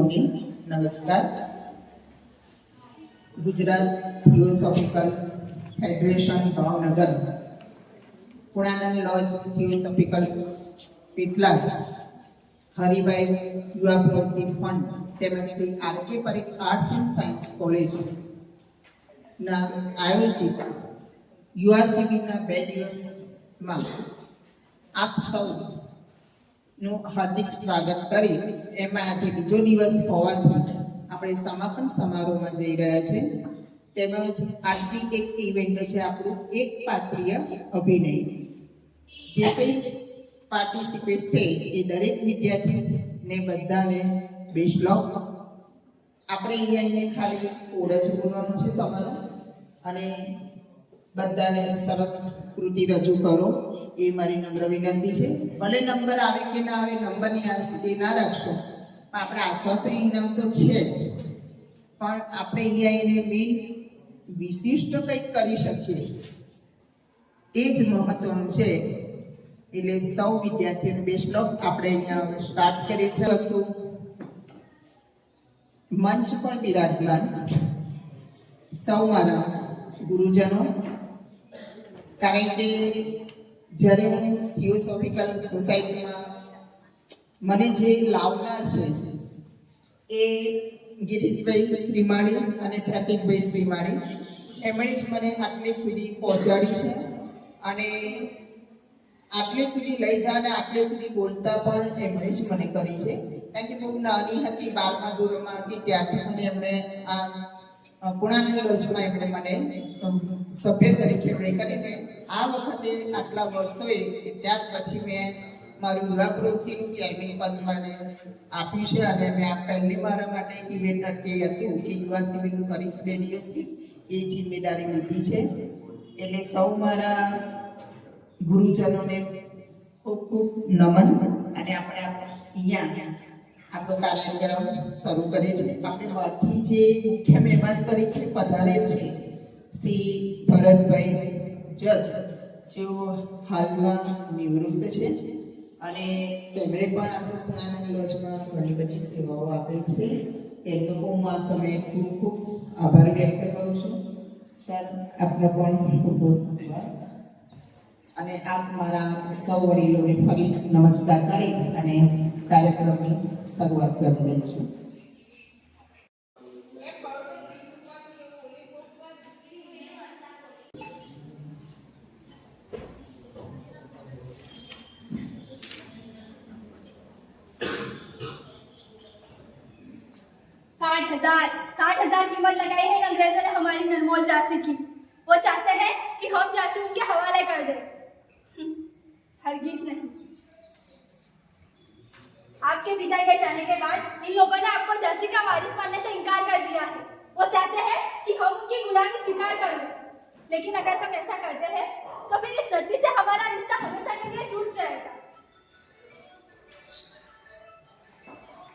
Morning, નમસ્કાર. Gujarat theosophical federation Bhavnagar, Punanand lodge theosophical Petlad, Haribhai યુવા પ્રવૃત્તિ ફંડ તેમજ Shri R K. Parikh arts and science college ના આયોજિત યુવા શિબિરના 2 દિવસમાં આપ સૌનું હાર્દિક સ્વાગત કરી એમાં આજે બીજો દિવસ હોવાથી આપણે સમાપન સમારોહમાં જઈ રહ્યા છે. તેમજ આજની એક ઇવેન્ટ છે આપણું એક પાત્રીય અભિનય. જે કંઈ પાર્ટિસિપેટ છે એ દરેક વિદ્યાર્થીને બધાને બેસ્ટ લક. આપણે અહીંયા ખાલી કોડ જ બોલવાનું છે તમારું અને બધાને સરસ કૃતિ રજૂ કરો એ મારી નમ્ર વિનંતી છે. ભલે નંબર આવે કે ના આવે, નંબરની આશા ના રાખશો, પણ આપણે આશ્વાસન ઇનામ તો છે જ, પણ આપણે અહીંયા એને મેઇન વિશિષ્ટ કંઈક કરી શકીએ એ જ મહત્વનું છે. એટલે સૌ વિદ્યાર્થીઓને બેસ્ટ લક. આપણે અહીંયા સ્ટાર્ટ કરીએ છીએ વસ્તુ. મંચ પર બિરાજમાન સૌ મારા ગુરુજનો, કારણ કે જ્યારે હું થિયોસોફિકલ સોસાયટીમાં મને જે લાવનાર છે એ ગિરીશભાઈ શ્રીમાળી અને પ્રતિકભાઈ શ્રીમાળી, એમણે જ મને આટલે સુધી પહોંચાડી છે અને આટલે સુધી લઈ જવાના, આટલે સુધી બોલતા પણ એમણે જ મને કરી છે. કારણ કે બહુ નાની હતી, 12મા ધોરણમાં હતી, ત્યારથી મને એમણે આ પુણાનંદ લોજમાં એમણે મને સભ્ય તરીકે એમણે કરીને આ વખતે આટલા વર્ષોએ ત્યાર પછી મેં મારું યુવા પ્રવૃત્તિનું ચેરમેન પદ મને આપ્યું છે અને મેં આ પહેલી મારા માટે ઇવેન્ટ હતી કે યુવા શિબિર કરીશ 2 દિવસની, એ જિમ્મેદારી લીધી છે. એટલે સૌ મારા ગુરુજનોને ખૂબ ખૂબ નમન. અને આપણે અહીંયા આપણો કાર્યક્રમ શરૂ કરીએ છીએ. આપણે બહારથી જે મુખ્ય મહેમાન તરીકે પધારેલ છે શ્રી ભરતભાઈ જજ, જેઓ હાલમાં નિવૃત્ત છે અને તેમણે પણ આપણે પુણાનંદ લોજમાં ઘણી બધી સેવાઓ આપી છે. એમનો પણ હું આ સમયે ખૂબ ખૂબ આભાર વ્યક્ત કરું છું. સર, આપનો પણ ખૂબ ખૂબ આભાર. અને આપ મારા સૌ વડીલોને ફરી નમસ્કાર કરી અને કાર્યક્રમની શરૂઆત કરી રહી છું. साठ हजार कीमत लगाई है अंग्रेजों ने हमारी नरमोल झांसी की. वो चाहते हैं कि हम झांसी उनके हवाले कर दें. हरगिज नहीं. आपके विदाई के जाने के बाद इन लोगों ने आपको झांसी का वारिस मानने से इनकार कर दिया है. वो चाहते हैं कि हम उनकी गुलामी स्वीकार कर लें. लेकिन अगर हम ऐसा करते हैं तो फिर इस धरती से हमारा रिश्ता हमेशा के लिए टूट जाएगा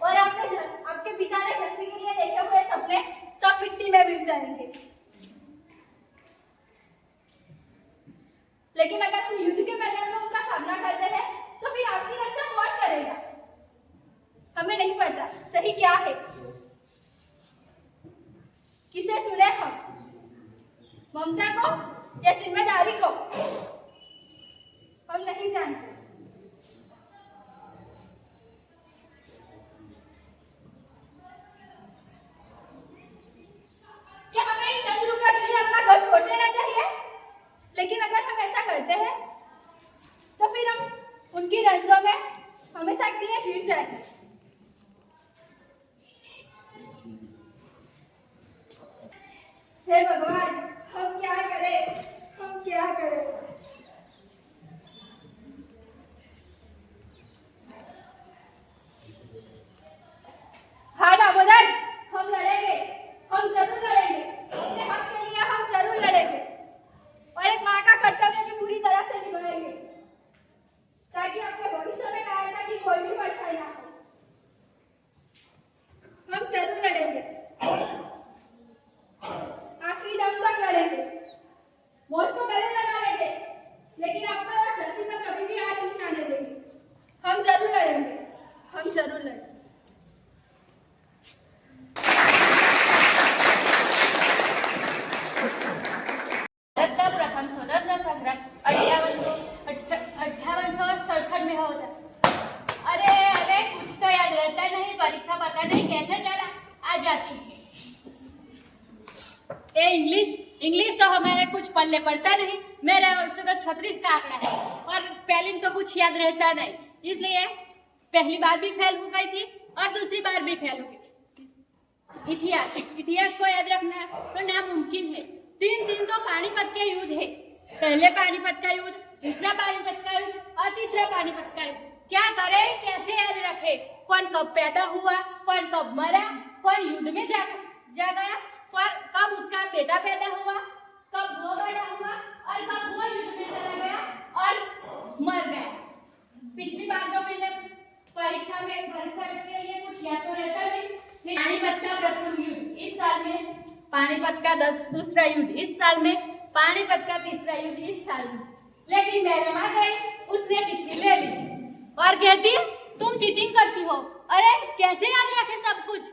और आपके पिता ने झांसी के लिए देखे हुए सपने सब मिट्टी में मिल जाएंगे. लेकिन अगर हम युद्ध के मैदान में उनका सामना करते हैं तो फिर आपकी रक्षा कौन करेगा? हमें नहीं पता सही क्या है. किसे चुने हम, ममता को या जिम्मेदारी को? हम नहीं जानते. क्या हमें इन चंद रुपयों के लिए अपना घर छोड़ देना चाहिए? लेकिन अगर हम ऐसा करते हैं तो फिर हम उनकी नजरों में हमेशा के लिए गिर जाएंगे. हे भगवान, हम क्या करें, हम क्या करें? हाँ दामोदर, हम लड़ेंगे, हम जरूर लड़ेंगे. अपने हक के लिए हम जरूर लड़ेंगे और एक माँ का कर्तव्य भी पूरी तरह से निभाएंगे ताकि आपके भविष्य में कायरता की कोई भी परछाई ना हो. हम जरूर लड़ेंगे, आखिरी दम तक लड़ेंगे. मौत को गले लगा लेंगे, लेकिन आपको और झांसी में कभी भी आँच नहीं आने देंगे. हम जरूर लड़ेंगे, हम जरूर लड़ेंगे. इंग्लिश इंग्लिश तो हमारे कुछ पल्ले पड़ता नहीं, मेरा उससे तो 36 का आंकड़ा है और स्पेलिंग तो कुछ याद रहता नहीं, इसलिए पहली बार भी फेल हो गई थी और दूसरी बार भी फेल हो गई। इतिहास को याद रखना तो नामुमकिन है। 3 दिन तो पानीपत के युद्ध है, पहले पानीपत का युद्ध, दूसरा पानीपत का युद्ध और तीसरा पानीपत का युद्ध। क्या करे, कैसे याद रखे? कौन कब पैदा हुआ, कौन कब मरा, कौन युद्ध में जा गया, कब उसका बेटा पैदा हुआ, कब वो बड़ा हुआ और कब वो युद्ध में चला गया और मर गया। पिछली बार तो मैंने परीक्षा इसके लिए कुछ याद तो रहता नहीं। पानीपत का प्रथम युद्ध इस साल में, पानीपत का दूसरा युद्ध इस साल में, पानीपत का तीसरा युद्ध इस साल में। लेकिन मैडम आ गई, उसने चिट्ठी ले ली और कहती तुम चीटिंग करती हो। अरे कैसे याद रखे सब कुछ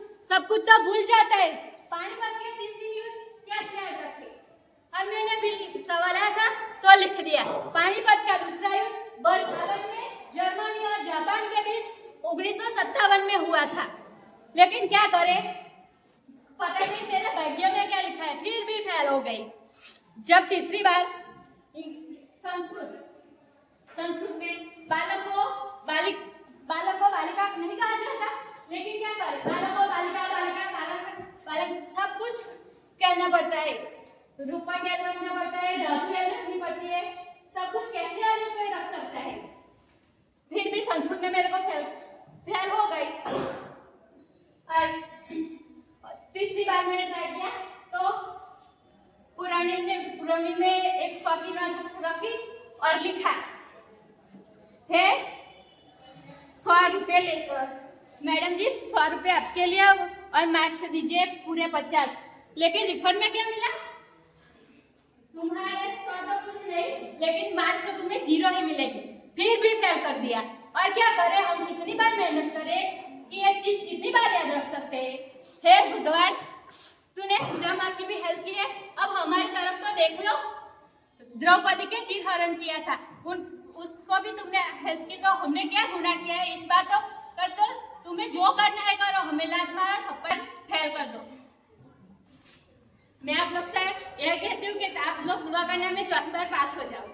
तो भूल जाता है। पानीपत के 3 युद्ध कैसे याद रखे? और मैंने भी सवाल आया था तो लिख दिया। पानीपत का दूसरा युद्ध वर्षावन में जर्मनी और जापान के बीच 1957 में हुआ था। लेकिन क्या करे, पता नहीं मेरे भाग्य में क्या लिखा है, फिर भी फेल हो गई। जब तीसरी बार संस्कृत में बालक को बालिका नहीं कहा जाता, लेकिन क्या करे, बालक को बालिका, बालक सब कुछ कहना पड़ता है, रूपक याद रखना पड़ता है, धातु याद रखनी पड़ती है, सब कुछ कैसे याद रख सकता है। फिर भी संस्कृत में मेरे को फेल हो गई। और तीसरी बार मैंने ट्राई किया तो पुरानी में एक 100 की नोट रखी और लिखा है 100 रुपये लेकर मैडम जी 100 रुपये आपके लिए और मार्क्स दीजिए पूरे 50। लेकिन रिफंड में क्या मिला? तुम्हारे 100 तो कुछ नहीं, लेकिन मार्क्स तो तुम्हें 0 ही मिलेगी। फिर भी फेल कर दिया। और क्या करें, हम कितनी बार मेहनत करें कि एक चीज कितनी बार याद रख सकते हैं। हे भगवान, तूने सुधा माँ की भी हेल्प की है, अब हमारी तरफ तो देख लो। द्रौपदी के चिरहरण किया था, उसको भी तुमने हेल्प की, तो हमने क्या गुनाह किया है? इस बार तो कर दो, तुम्हें जो करना है करो, हमें लात मारो, थप्पड़ फेल कर दो। मैं आप लोग से यह कहती हूँ कि आप लोग दुआ करने में 4 बार पास हो जाओ।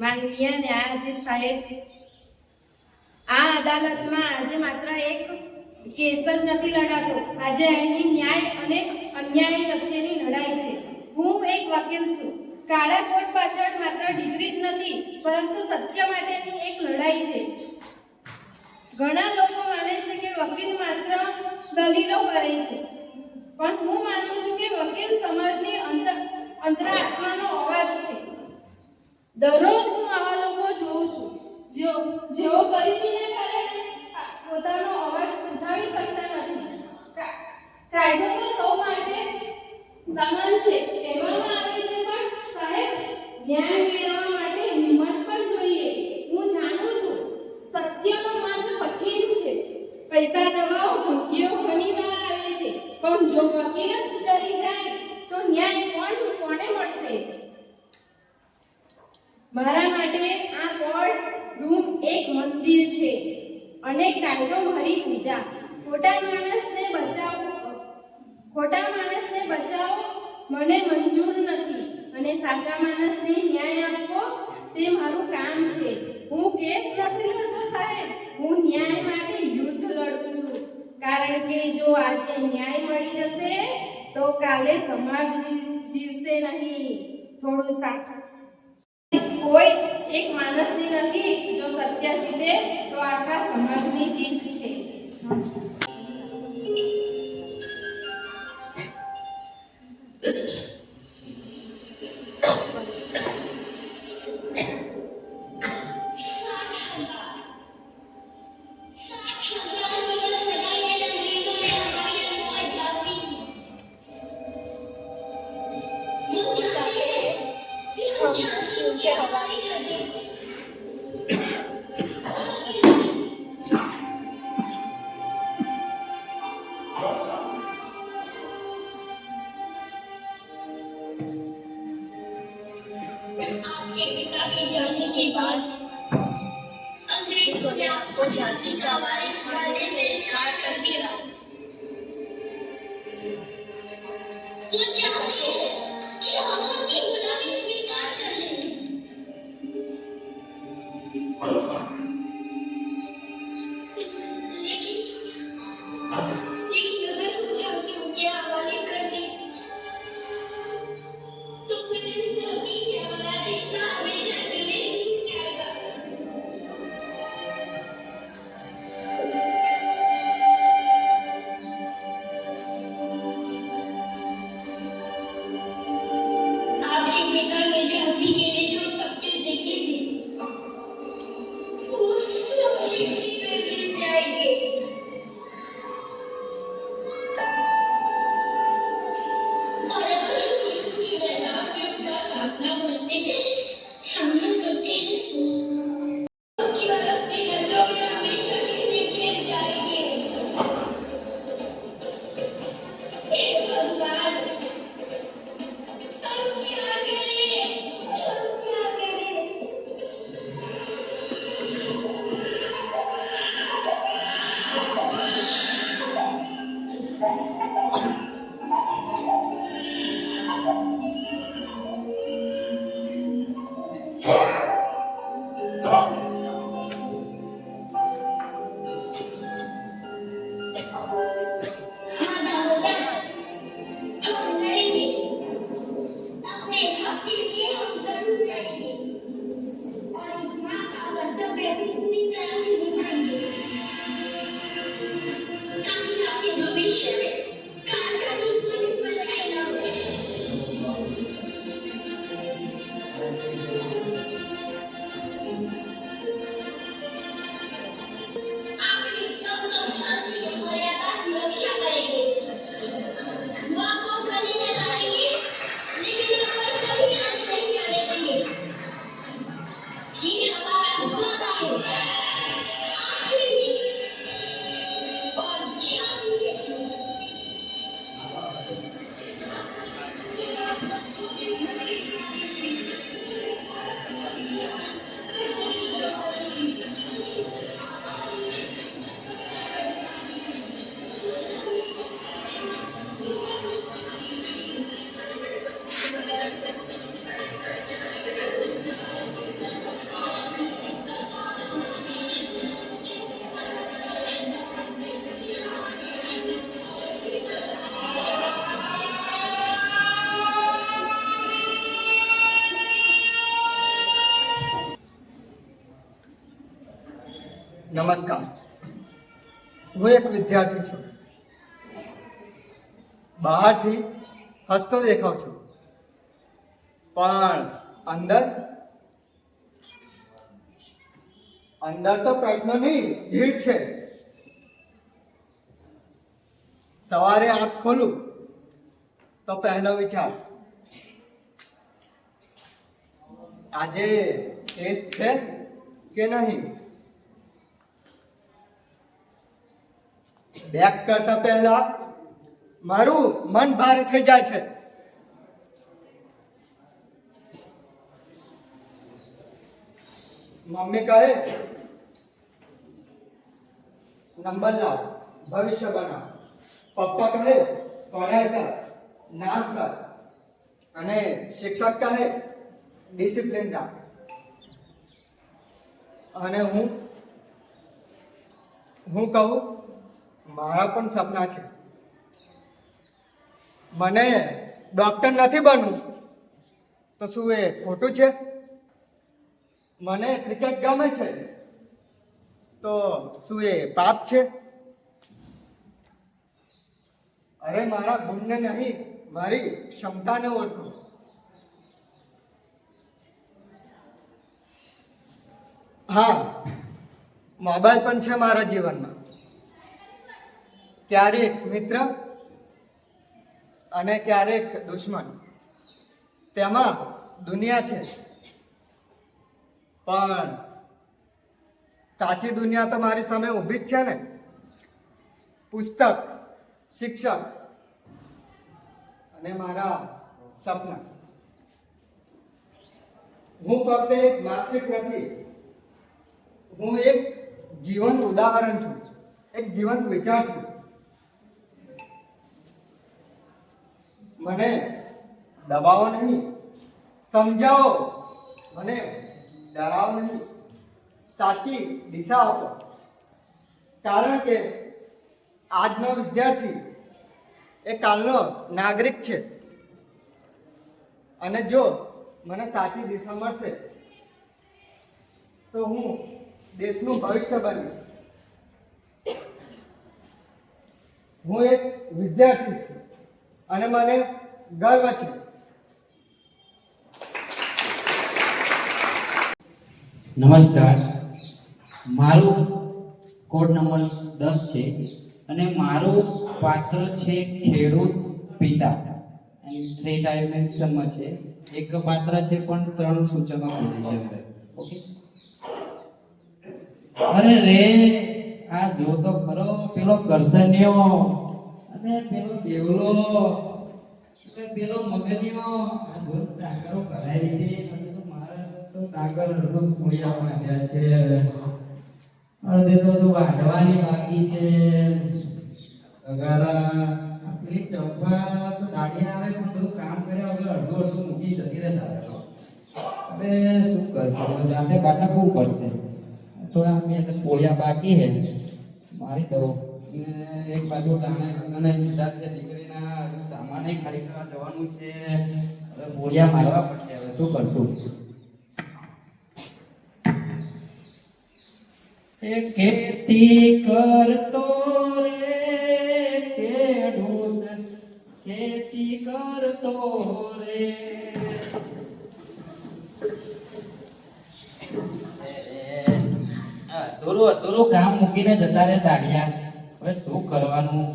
માનનીય ન્યાયાધીશ સાહેબ, આ અદાલતમાં આજે માત્ર એક કેસ જ નથી લડાતો, આજે અહીંની ન્યાય અને અન્યાય વચ્ચેની લડાઈ છે। હું એક વકીલ છું। કાળા કોટ પાછળ માત્ર ડિગ્રી જ નથી, પરંતુ સત્ય માટેની એક લડાઈ છે। ઘણા લોકો માને છે કે વકીલ માત્ર દલીલો કરે છે, પણ હું માનું છું કે વકીલ સમાજની અંતરાત્માનો અવાજ છે। દરરોજ હું આવા લોકો જોઉં છું જેઓ ગરીબીને કારણે પોતાનો અવાજ ઉઠાવી શકતા નથી। કાયદો તો સૌ માટે સમાન છે કહેવામાં આવે છે, પણ સાહેબ ન્યાય મેળવવા માટે હિંમત પણ જોઈએ। હું જાણું છું સત્યનો માર્ગ કઠિન છે, પૈસા દબાવ ધમકીઓ ઘણી વાર આવે છે, પણ જો વકીલ જ ડરી જાય તો ન્યાય કોને મળશે? મારા માટે આ કોર્ટ રૂમ એક મંદિર છે અને કાયદો મારી પૂજા. ખોટા માણસને બચાવો મને મંજૂર નથી અને સાચા માણસને ન્યાય આપવો તે મારું કામ છે. હું કેસ નથી લડતો સાહેબ, હું ન્યાય માટે યુદ્ધ લડું છું. કારણ કે જો આજે ન્યાય મળી જશે તો કાલે સમાજ જીવશે નહીં. થોડું કોઈ એક માણસની નથી, જો સત્ય જીતે તો આખા સમાજની જીત છે. आपके पिता के जाने के बाद अंग्रेजों ने आपको झांसी का वारिस मानने से इनकार कर दिया। वो चाहते हैं कि हम उनकी गुलामी स्वीकार कर लें। लेकिन अगर हम झांसी उनके हवाले कर दें तो फिर इस झांसी से हमारा रिश्ता हमेशा के लिए टूट जाएगा। आपके पिता ने झांसी के लिए जो सपने देखे थे वो सब मिट्टी में मिल जाएंगे। और अगर हम इसकी मैदान में उनका सामना करते हैं कि वह अपनी नजरों में हमेशा के लिए गिर जाएंगे। हे भगवान, हम क्या करें? हम क्या करें? हाँ दारोगा, हम लड़ेंगे। अपने हक के लिए हम जरूर लड़ेंगे और इस माँ का कर्तव्य भी पूरी तरह से निभाएंगे ताकि आपके भविष्य में कानून को भी बचाए ना हो। आखिरी दम तक झांसी की मर्यादा की रक्षा करेंगे। माँ को गले लगाएंगे लेकिन इस पर कभी आँच नहीं आने देंगे। ये हमारा वादा है। आखिरी और झांसी से નમસ્કાર, હું એક વિદ્યાર્થી છું. બહારથી હસતો દેખાવ છું, પણ અંદર તો પ્રશ્નોની ભીડ છે. સવારે આંખ ખોલું તો પહેલો વિચાર, આજે ટેસ્ટ છે કે નહીં. બેક કરતા પહેલા મારું મન ભારે થઈ જાય છે. મમ્મી કહે નંબર લાવ, ભવિષ્ય બનાવ. પપ્પા કહે પઢાઈ કર, નામ કર. અને શિક્ષક કહે ડિસિપ્લિન રાખ. અને હું કહું મારા પણ સપના છે. મને ડોક્ટર નથી બનવું તો શું એ ખોટું છે? મને ક્રિકેટ ગમે છે તો શું એ પાપ છે? અરે મારા ગુણને નહીં, મારી ક્ષમતાને ઓળખો. હા, મોબાઈલ પણ છે મારા જીવનમાં. ક્યારેક મિત્ર અને ક્યારેક દુશ્મન. તેમાં દુનિયા છે, પણ સાચી દુનિયા તો મારી સામે ઊભી જ છે ને. પુસ્તક, શિક્ષક અને મારા સપના. હું ફક્ત એક માર્કશીટ નથી, હું એક જીવંત ઉદાહરણ છું, એક જીવંત વિચાર છું. મને દબાવો નહીં, સમજાવો. મને ડરાવો નહીં, સાચી દિશા આપો. કારણ કે આજનો વિદ્યાર્થી એ કાલનો નાગરિક છે. અને જો મને સાચી દિશા મળશે તો હું દેશનું ભવિષ્ય બનીશ. હું એક વિદ્યાર્થી છું અને મને ગર્વ છે. નમસ્કાર, મારું કોડ નંબર 10 છે અને મારું પાત્ર છે ખેડૂત પિતા. અને 3 ડાયમેન્શનમાં છે. એક પાત્ર છે પણ 3 સૂચનો કીધી છે અંદર. ઓકે. અરે રે, આ જો તો ખરો પેલો કરસન્યો અને પેલો દેવલો અને પેલો મગનિયો. આ જો ડાંગરો કરાઈ દીધી. તો ડાંગર અડધો મૂળિયા માંડ્યા છે, અડધે તો વાઢવાની બાકી છે. અગારા પેલી ચંપા તો દાડી આવે પણ બધું કામ કર્યા વગર અડધું અડધું મૂકી જતી રહે સાથે. હવે શું કરશું? જાતે કાઢવું પડશે. તો આ મેં પોળિયા બાકી હે મારી દઉં. એક બાજુ ટાણે લીધા છે દીકરીના, હજુ સામાન ખરીદવા જવાનું છે. હવે પોળિયા મારવા પડશે. હવે શું કરશું? ખેતી કરતો રે ખેડૂત, ખેતી કરતો રે. થોડું કામ મૂકીને જતા રે દાડિયા. હવે શું કરવાનું?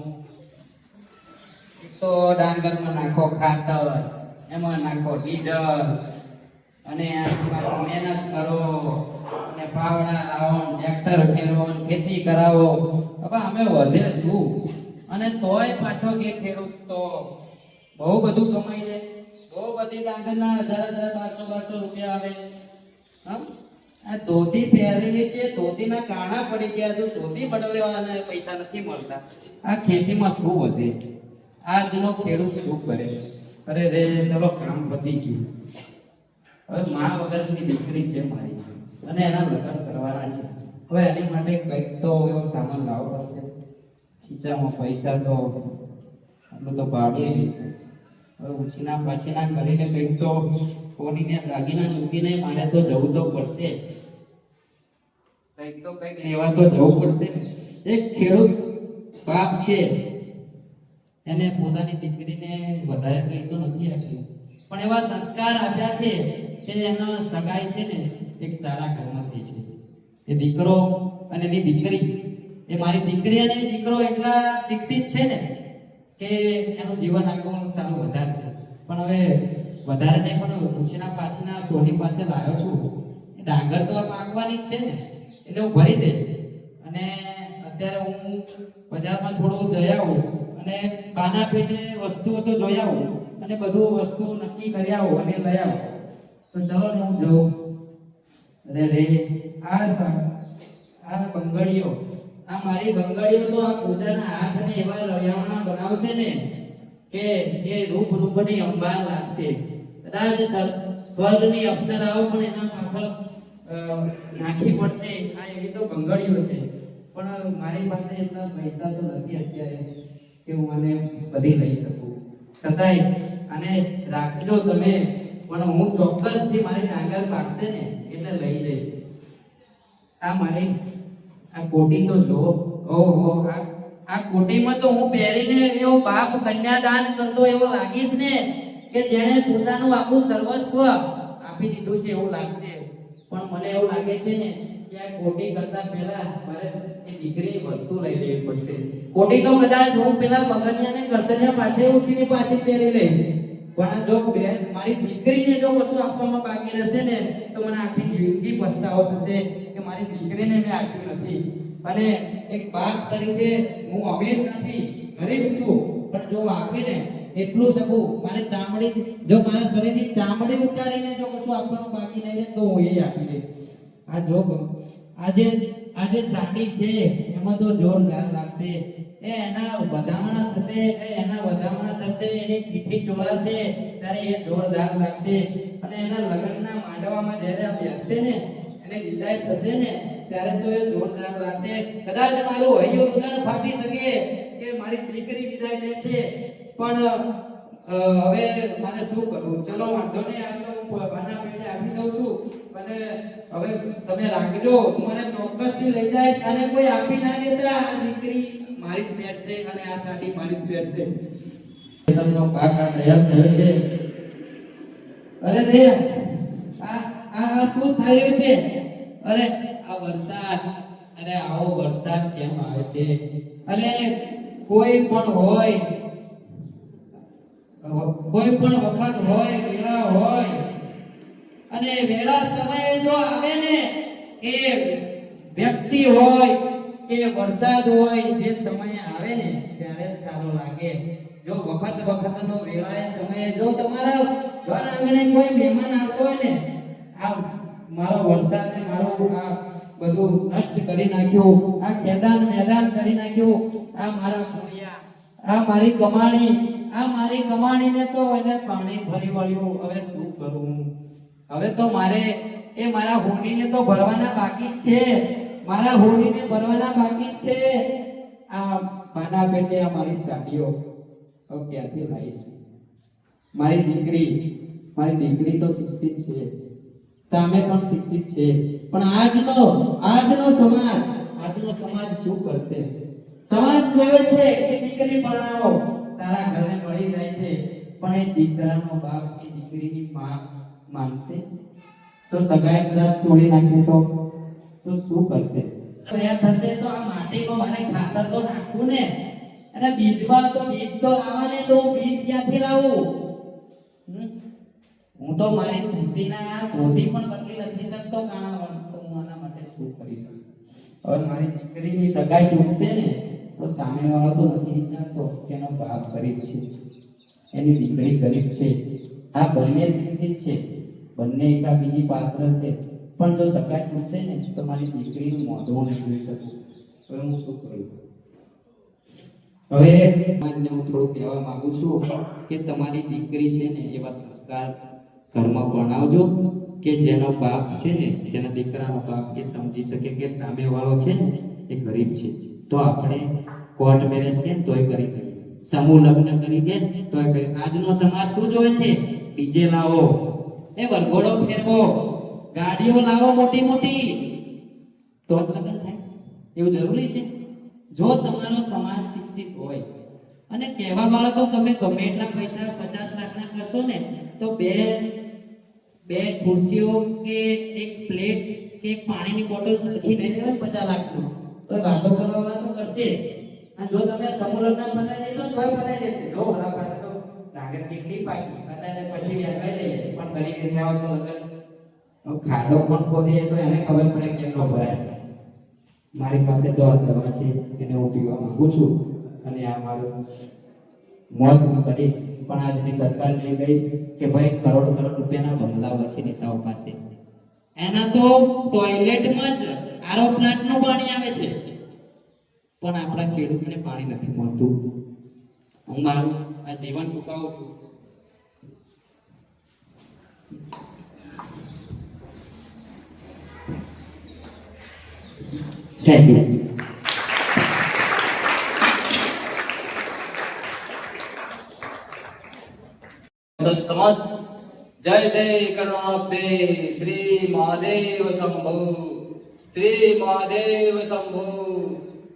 એક તો ડાંગરમાં નાખો ખાતર, એમાં નાખો ડીઝલ, અને મહેનત કરો અને પાવડા લાવો, ટ્રેક્ટર ફેરવો, ખેતી કરાવો. હવે અમે વધે શું? અને તોય પાછો કે ખેડૂત તો બહુ બધું કમાઈ લે. બહુ બધી ડાંગરના 1000 1200 રૂપિયા આવે. હા, આ ધોતી પહેરેલી છે, ધોતીના કાણા પડી ગયા. જો ધોતી બદલવાના પૈસા નથી મળતા. આ ખેતીમાં શું વધે? આજનો ખેડૂત શું કરે? અરે રે, ચલો કામ પતી ગયું. હવે મા વગરની દીકરી છે મારી અને એના લગ્ન કરવાના છે. હવે એની માટે કંઈક તો એવો સામાન લાવવો પડશે. ખીચામાં પૈસા તો આટલું તો ભાડું નહીં. હવે ઉછીના પાછીના કરીને કંઈક તો કોનીને દાગીના મૂકીને મારે તો જવું તો પડશે. કંઈક તો કંઈક લેવા તો જવું પડશે. એક ખેડૂત બાપ છે, એને પોતાની દીકરીને વધારે કંઈ તો નથી આપ્યું, પણ એવા સંસ્કાર આપ્યા છે કે એનો સગાઈ છે ને એક સારા ઘરમાં થઈ છે. એ દીકરો અને એની દીકરી, એ મારી દીકરી અને દીકરો એટલા શિક્ષિત છે ને કે એનું જીવન આખું સારું વધારશે. પણ હવે વધારે નહીં, પણ પૂછીના પાછીના સોની પાસે લાવ્યો છું. એ ડાંગર તો પાકવાની જ છે ને, એટલે હું ભરી દઈશ. અને અત્યારે હું બજારમાં થોડું જઈ આવું અને કાના પેટે વસ્તુઓ તો જોઈ આવું અને બધું વસ્તુ નક્કી કરી આવો અને લઈ આવો. તો ચલો ને હું જોઉં. અરે રે આ બંગડીઓ, આ મારી બંગડીઓ તો આ પૂજાના હાથને એવા રળિયામણા બનાવશે ને કે એ રૂપની અંબાર લાગશે. કદાચ સ્વર્ગની અપ્સરાઓ પણ એના પાછળ નાખી પડશે. આ એવી તો બંગડીઓ છે, પણ મારી પાસે એટલા પૈસા તો નથી અત્યારે કે હું આને બધી લઈ શકું. છતાંય આને રાખજો તમે, પણ હું ચોક્કસથી મારી ડાંગર પાકશે ને એટલે લઈ જઈશ. આ મારી આ કોટી તો જો, ઓહો, આ કોટીમાં તો હું પહેરીને એવો બાપ કન્યાદાન કરતો એવો લાગીશ ને કે જેણે પોતાનું આખું સર્વસ્વ આપી દીધું છે એવું લાગશે. પણ મને એવું લાગે છે ને કે આ કોટી કરતા પહેલા મારે એ દીકરીની વસ્તુ લઈ લેવી પડશે. કોટી તો કદાચ હું પેલા મગનિયાને કરસનિયા પાસે ઉછીની પાછી પહેરી લઈશ, પણ જો મારી દીકરીને જો કશું આપવામાં બાકી રહેશે ને તો મને આખી જિંદગી પસ્તાવો થશે કે મારી દીકરીને મેં આપ્યું નથી. અને એક બાપ તરીકે હું અમીર નથી, ગરીબ છું, પણ જો આપીને એટલું શકું, મારે ચામડી, જો મારા શરીરની ચામડી ઉતારીને જો કશું આપવાનું બાકી નહીં રહે તો હું એ આપી દઈશ. આ જો આજે સાડી છે એમાં તો જોરદાર લાગશે. એના વધામણા થશે, એની પીઠી ચોળાશે ત્યારે એ જોરદાર લાગશે. અને એના લગ્નના માંડવામાં જ્યારે આ બેસશે ને, એને વિદાય થશે ને ત્યારે તો એ જોરદાર લાગશે. કદાચ મારું હૈયું રુદન ફાટી શકે કે મારી દીકરી વિદાય લે છે, પણ હવે મારે શું કરવું? ચલો વાંધો નહીં, આ તો હું બાના પેટે આપી દઉં છું. અને હવે તમે રાખજો, હું મને ચોક્કસથી લઈ જઈશ. અને કોઈ આપી ના દેતા, આ દીકરી મારી જ પેટ છે અને આ સાડી મારી જ પેટ છે. તમનો પાક આ તૈયાર થયો છે. અરે રે આ શું થઈ રહ્યું છે? અરે આ વરસાદ, અરે આવો વરસાદ કેમ આવે છે? અરે કોઈ પણ વખત હોય, વેળા હોય, અને વેળા સમયે જો આવે ને એ વ્યક્તિ હોય કે વરસાદ હોય, જે સમયે આવે ને ત્યારે સારો લાગે. જો વખતનો વેળાએ સમયે જો તમારા ઘર આંગણે કોઈ મહેમાન આવતો હોય ને, આ મારો વરસાદે મારું આ બધું નષ્ટ કરી નાખ્યું, આ મેદાન કરી નાખ્યું, આ મારા ભોળિયા, આ મારી કમાણીને તો એને પાણી ભરી વળ્યું. હવે શું કરું? હવે તો મારે એ મારા હોળીને તો ભરવાના બાકી જ છે, આ પાના પેટે આ મારી સાડીઓ ક્યાંથી લાવીશ? મારી દીકરી તો શિક્ષિત છે, સામે પણ શિક્ષિત છે, પણ આજનો સમાજ શું કરશે? સમાજ જોવે છે કે દીકરી ભણાવો, સારા ઘરે મળી જાય છે, પણ એ દીકરાનો બાપ એ દીકરીની માનશે તો સગાઈ કદાચ તોડી નાખે તો શું કરશે? તૈયાર થશે તો આ માટીમાં મારે ખાતર તો નાખવું ને, અને બીજમાં તો બીજ તો લાવવાને, તો બીજ ક્યાંથી લાવું? હું તો મારી ધોતી પણ બદલી નથી શકતો કાણાવળ, તો હું આના માટે શું કરીશ? હવે મારી દીકરીની સગાઈ તૂટશે ને તો સામેવાળો તો નથી વિચારતો કે એનો બાપ ગરીબ છે, એની દીકરી ગરીબ છે. આ બંને શિક્ષિત છે, બંને એકાબીજી પાત્ર છે, પણ જો સગાઈ તૂટશે ને તો મારી દીકરીનું મોઢું નહીં જોઈ શકું. હવે હું શું કરું? હવે સમાજને હું થોડું કહેવા માંગુ છું કે તમારી દીકરી છે ને એવા સંસ્કાર ઘરમાં ભણાવજો કે જેનો બાપ છે ને, જેના દીકરાનો બાપ એ સમજી શકે કે સામેવાળો છે ને એ ગરીબ છે, તો આપણે કોર્ટ મેરેજ કે તોય કરી દઈએ, સમૂહ લગ્ન કરી દે તોય કરી. આજનો સમાજ શું જોવે છે? ડીજે લાવો, એ વરઘોડો ફેરવો, ગાડીઓ લાવો મોટી તો લગ્ન થાય એવું જરૂરી છે? જો તમારો સમાજ શિક્ષિત હોય અને કહેવા વાળા તો તમે ગમે એટલા પૈસા 50 લાખના કરશો ને તો બે ખુરશીઓ કે એક પ્લેટ કે એક પાણીની બોટલ સરખી નહીં દેવાય 50 લાખની, તો વાતો કરવા વાળા તો કરશે. અને જો તમે સમૂહ લગ્ન બનાવી દેશો તો બનાવી દેશે. જો મારા પાસે તો ડાંગર કેટલી પાકી બતાને પછી વ્યાજવાઈ લઈએ, પણ ગરીબ આવો તો લગ્ન ખાડો પણ ખોદીએ તો એને ખબર પડે કેમ ન ભરાય. મારી પાસે તો આ દવા છે, એને હું પીવા માંગુ છું. અને આ મારું મોત હું કરીશ, પણ આજની સરકારને કહીશ કે ભાઈ કરોડ રૂપિયાના બંગલા વસી નેતાઓ પાસે એના તો ટોયલેટમાં જ આરો પ્લાન્ટનું પાણી આવે છે, પણ આપણા ખેડૂતોને પાણી નથી મળતું. હું મારું આ જીવન ટૂંકાવું છું. Thank you. સમસ્ત જય જય કરુણાબ્દે શ્રી મહાદેવ શંભુ, શ્રી મહાદેવ શંભુ,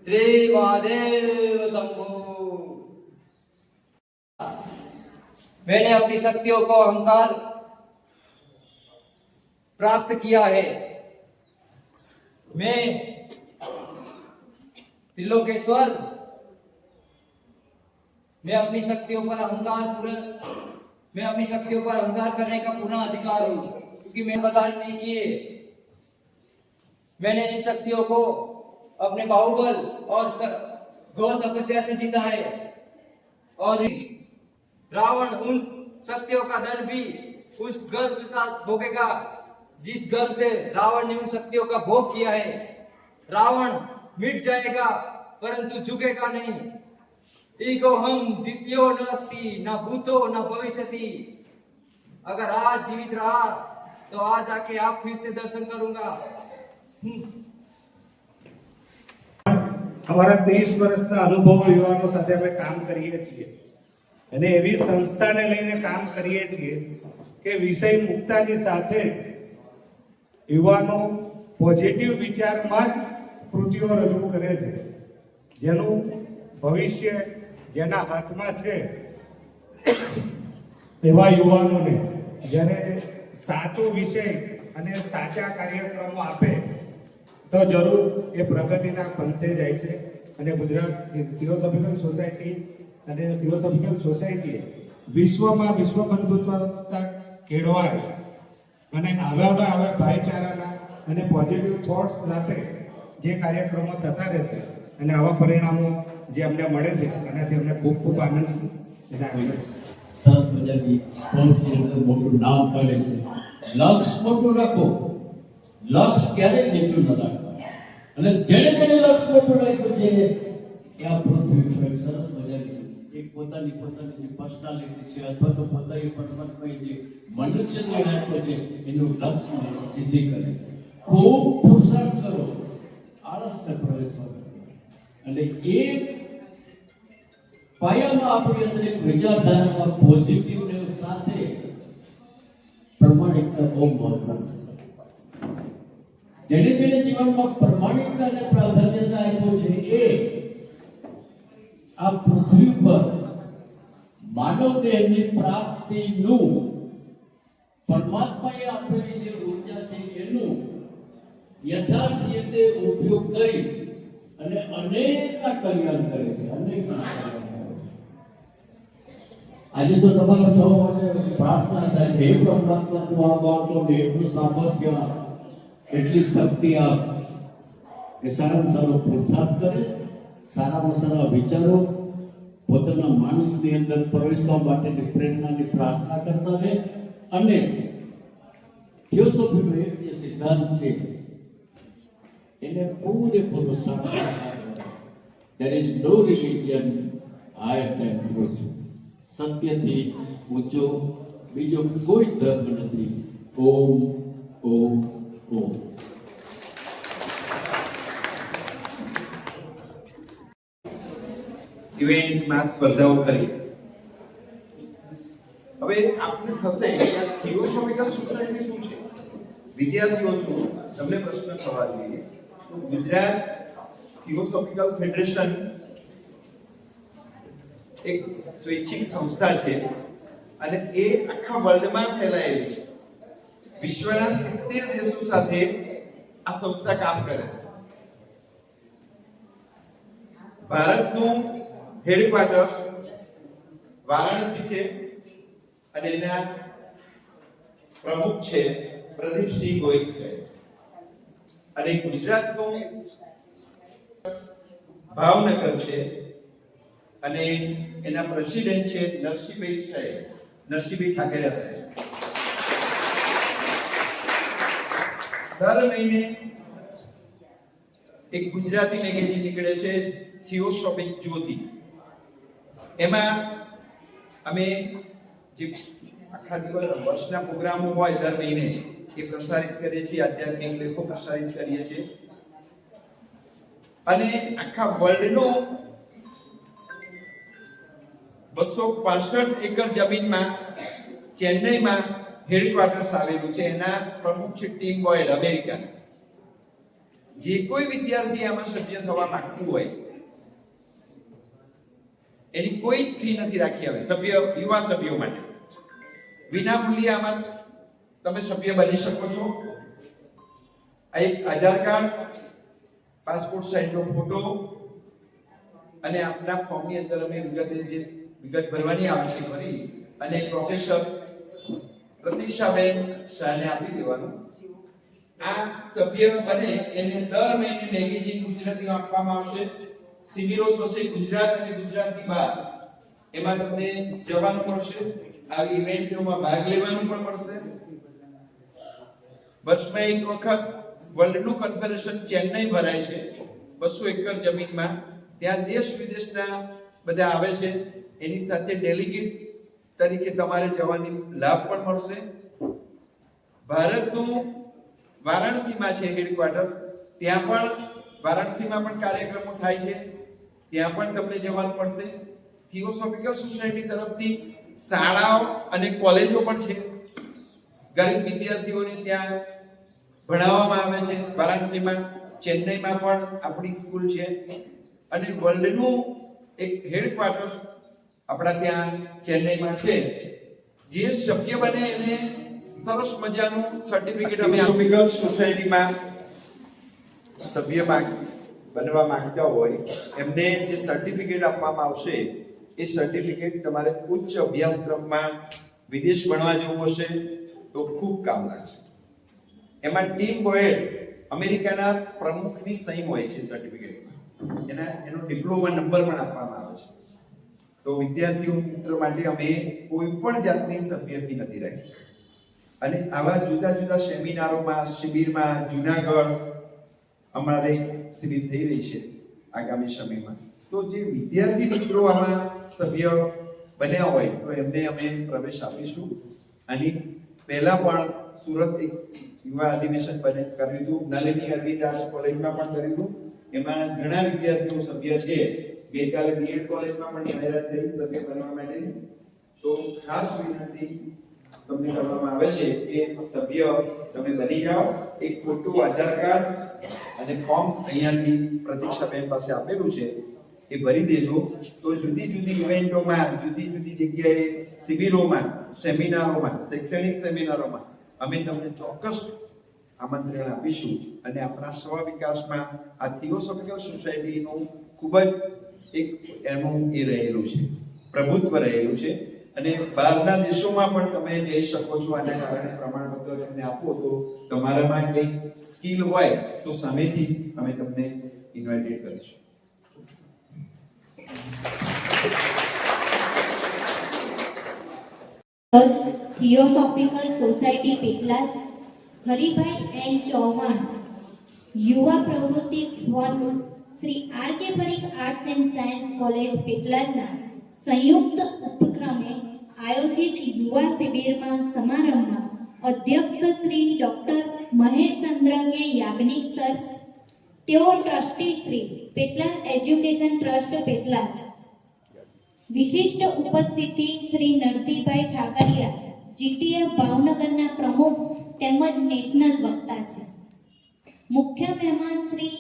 श्री महादेव शंभु। मैंने अपनी शक्तियों को अहंकार प्राप्त किया है। मैं त्रिलोकेश्वर, मैं अपनी शक्तियों पर अहंकार करने का पूर्ण अधिकार हूं, क्योंकि मैं बदान नहीं किए। मैंने इन शक्तियों को अपने बाहुबल और घोर तपस्या से जीता है, और रावण उन शक्तियों का दंड भी उस गर्व से साथ भोगेगा जिस गर्व से रावण ने उन शक्तियों का भोग किया है। रावण मिट जाएगा परंतु झुकेगा नहीं। ईगो हम द्वितीयो न अस्ति, न भूतो न भविष्यति। अगर आज जीवित रहा तो आज आके आप फिर से दर्शन करूंगा। અમારા 30 વર્ષના અનુભવ યુવાનો સાથે અમે કામ કરીએ છીએ અને એવી સંસ્થાને લઈને કામ કરીએ છીએ કે વિષય મુક્તાની સાથે યુવાનો પોઝિટિવ વિચારમાં જ કૃતિઓ રજૂ કરે છે, જેનું ભવિષ્ય જેના હાથમાં છે એવા યુવાનોને જ્યારે સાચો વિષય અને સાચા કાર્યક્રમો આપે તો જરૂર એ પ્રગતિના પંથે જાય છે। અને ગુજરાત થિયોસોફિકલ સોસાયટી અને થિયોસોફિકલ સોસાયટીએ વિશ્વમાં વિશ્વબંધુતા કેળવાય અને આવા ભાઈચારાના અને પોઝિટિવ થોટ્સ સાથે જે કાર્યક્રમો થતા રહેશે અને આવા પરિણામો જે અમને મળે છે એનાથી અમને ખૂબ ખૂબ આનંદ છે। એના આગળ સરસ મજાની સ્પોર્ટ્સની અંદર મોટું નામ કરે છે। લક્ષ્ય મોટું રાખો, લક્ષ્ય ક્યારેય નીચું ન રાખવા, અને જેને લક્ષ્ય મોટું રાખ્યું છે એ આ પૃથ્વી પર એક સરસ મજાની એક પોતાની જે પર્સનાલિટી છે અથવા તો પોતાની પરમાત્માએ જે મનુષ્યને રાખ્યો છે એનું લક્ષ્ય સિદ્ધિ કરે। ખૂબ પુરુષાર્થ કરો, આળસને પ્રવેશવા કરો, અને એ પાયામાં આપણી અંદર એક વિચારધારામાં પોઝિટિવ સાથે પ્રમાણિકતા બહુ મહત્વની છે। જેને જીવનમાં પ્રમાણિકતાને પ્રાધાન્યતા આપ્યું છે એ આ પૃથ્વી પર માનવ દેહની પ્રાપ્તિનું પરમાત્માએ આપેલી જે ઉર્જા છે એનું યથાર્થ રીતે ઉપયોગ કરી અને અનેકના કલ્યાણ કરે છે, અનેકના કલ્યાણ કરે છે। આજે તો તમારા સૌ માટે પ્રાર્થના થાય છે, હે પરમાત્મા તું આ બાળકોને એટલું સામર્થ્ય આપ, એટલી શક્તિ આપ કે સારામાં સારો પુરુષાર્થ કરે, સારામાં સારા વિચારો પોતાના માણસની અંદર પ્રવેશવા માટેની પ્રેરણાની પ્રાર્થના કરતા રહે, અને થિયોસોફીનો એક જે સિદ્ધાંત છે એને પૂરેપૂરો સાક્ષાત્કાર કરે। There is no religion higher than truth. સત્યથી ઊંચો બીજો કોઈ ધર્મ નથી। ઓમ ઓમ ઓમ। ઇવેન્ટમાં સ્પર્ધાઓ કરી। હવે આપણે થશે કે આ થિયોસોફિકલ સોસાયટી શું છે? વિદ્યાર્થીઓ છો, તમને પ્રશ્ન થવા જોઈએ તો ગુજરાત થિયોસોફિકલ ફેડરેશન એક સ્વૈચ્છિક સંસ્થા છે અને એ આખા વર્લ્ડમાં ફેલાયેલી છે। વિશ્વના 70 દેશો સાથે આ સંસ્થા કામ કરે છે। ભારતનું હેડક્વાર્ટર વારાણસી છે અને એના પ્રમુખ છે પ્રદીપસિંહ ગોહિલ સાહેબ, અને ગુજરાતનું ભાવનગર છે અને એના પ્રેસિડેન્ટ છે નરસિંહભાઈ સાહેબ, નરસિંહભાઈ ઠાકરિયા સાહેબ. દર મહિને એક ગુજરાતી મેગેઝિન નીકળે છે થિયોસોફિક જ્યોતિ. એમાં અમે જે આખા દિવસ વર્ષના પ્રોગ્રામો હોય દર મહિને એ પ્રસારિત કરીએ છીએ, આધ્યાત્મિક લેખો પ્રસારિત કરીએ છીએ. અને આખા વર્લ્ડનો 265 એકર જમીનમાં ચેન્નઈમાં હેડક્વાર્ટર્સ આવેલું છે. એના પ્રમુખ છે ટીમ બોયડ, અમેરિકન. જે કોઈ વિદ્યાર્થી આમાં સભ્ય થવા માંગતું હોય એની કોઈ ફી નથી રાખી આવે. સભ્ય, યુવા સભ્યો માટે વિના મૂલ્યે આમાં તમે સભ્ય બની શકો છો. આ એક આધાર કાર્ડ, પાસપોર્ટ સાઇઝનો ફોટો અને આપના ફોર્મની અંદર અમે વિગત ભરવાની આવશે કરી અને પ્રોફેસર પ્રતિક્ષાબેન શાહને આપી દેવાનું. આ સભ્ય બને એને દર મહિને મેગેઝિન ગુજરાતીમાં આપવામાં આવશે. શિબિરો થશે ગુજરાત અને ગુજરાતની બહાર. એમાં તમને જવાનું મળશે, આવી ઇવેન્ટોમાં ભાગ લેવાનું પણ મળશે. વર્ષમાં એક વખત વર્લ્ડનું કન્ફરન્સ ચેન્નઈ ભરાય છે 200 એકર જમીનમાં. ત્યાં દેશ વિદેશના બધા આવે છે. એની સાથે ડેલિગેટ તરીકે તમારે જવાની લાભ પણ મળશે. ભારતનું વારાણસીમાં છે હેડક્વાર્ટર્સ. ત્યાં પણ વારાણસીમાં પણ કાર્યક્રમો થાય છે. ત્યાં પણ તમને જવાનું પડશે. થિયોસોફિકલ સોસાયટી તરફથી શાળાઓ અને કોલેજો પણ છે. ગરીબ વિદ્યાર્થીઓને ત્યાં ભણાવવામાં આવે છે. વારાણસીમાં, ચેન્નઈમાં પણ આપણી સ્કૂલ છે. અને વર્લ્ડનું એક હેડક્વાર્ટર્સ આપણા ત્યાં ચેન્નઈમાં છે. જે સભ્ય બને એને સરસ મજાનું સર્ટિફિકેટ અમે થિયોસોફિકલ સોસાયટીમાં સભ્ય બનવા માંગતા હોય એમને જે સર્ટિફિકેટ આપવામાં આવશે એ સર્ટિફિકેટ તમારે ઉચ્ચ અભ્યાસક્રમમાં વિદેશ ભણવા જવું હશે તો ખૂબ કામ લાગશે. એમાં ટીમ બોયડ, અમેરિકાના પ્રમુખની સહી હોય છે સર્ટિફિકેટમાં. એનો ડિપ્લોમા નંબર પણ આપવામાં આવે છે. તો વિદ્યાર્થીઓ મિત્ર માટે અમે કોઈ પણ જાતની સભ્ય ફી નથી રાખી. અને આવા જુદા જુદા સેમિનારોમાં, શિબિરમાં, જુનાગઢ અમારે શિબિર થઈ રહી છે આગામી સમયમાં. તો જે વિદ્યાર્થી મિત્રો આમાં સભ્ય બન્યા હોય તો એમને અમે પ્રવેશ આપીશું. અને પહેલા પણ સુરત એક યુવા અધિવેશન કર્યું હતું, નલિની અરવિંદ આર્ટ્સ કોલેજમાં પણ કર્યું હતું. એમાં ઘણા વિદ્યાર્થીઓ સભ્ય છે. ગઈકાલે બીએડ કોલેજમાં પણ જાહેરાત થઈ સભ્ય બનવા માટેની. તો ખાસ વિનંતી તમને કરવામાં આવે છે કે સભ્ય તમે બની જાઓ. એક ફોટો, આધાર કાર્ડ અને ફોર્મ અહીંયાથી પ્રતીક્ષાબેન પાસે આપેલું છે એ ભરી દેજો. તો જુદી જુદી ઇવેન્ટોમાં, જુદી જુદી જગ્યાએ, શિબિરોમાં, સેમિનારોમાં, શૈક્ષણિક સેમિનારોમાં અમે તમને ચોક્કસ આમંત્રણ આપીશું. અને આપણા સ્વ વિકાસમાં આ થિયોસોફિકલ સોસાયટીનું ખૂબ જ એક એનું એ રહેલું છે, પ્રભુત્વ રહેલું છે. અને બહારના દેશોમાં પણ તમે જઈ શકો છો. આના કારણે પ્રમાણપત્ર તમને આપો તો તમારામાં કંઈ સ્કિલ હોય તો સામેથી અમે તમને ઇન્વાઇટેડ કરીશું. Theosophical society Petlad, Haribhai N Chauhan, યુવા પ્રવૃત્તિ form Shri R K Parikh arts and science college પેટલાદના સંયુક્ત ઉપક્રમે આયોજિત યુવા શિબિરમાં સમારંભમાં અધ્યક્ષ શ્રી ડોક્ટર મહેશ ચંદ્રકે યાજ્ઞિક સર, તેઓ trustee Shri Petlad education trust Petlad, વિશિષ્ટ ઉપસ્થિતિ શ્રી નરસિંહભાઈ ઠાકરિયા, જીટીએફ ભાવનગરના પ્રમુખ તેમજ નેશનલ વક્તા છે. મુખ્ય મહેમાન શ્રી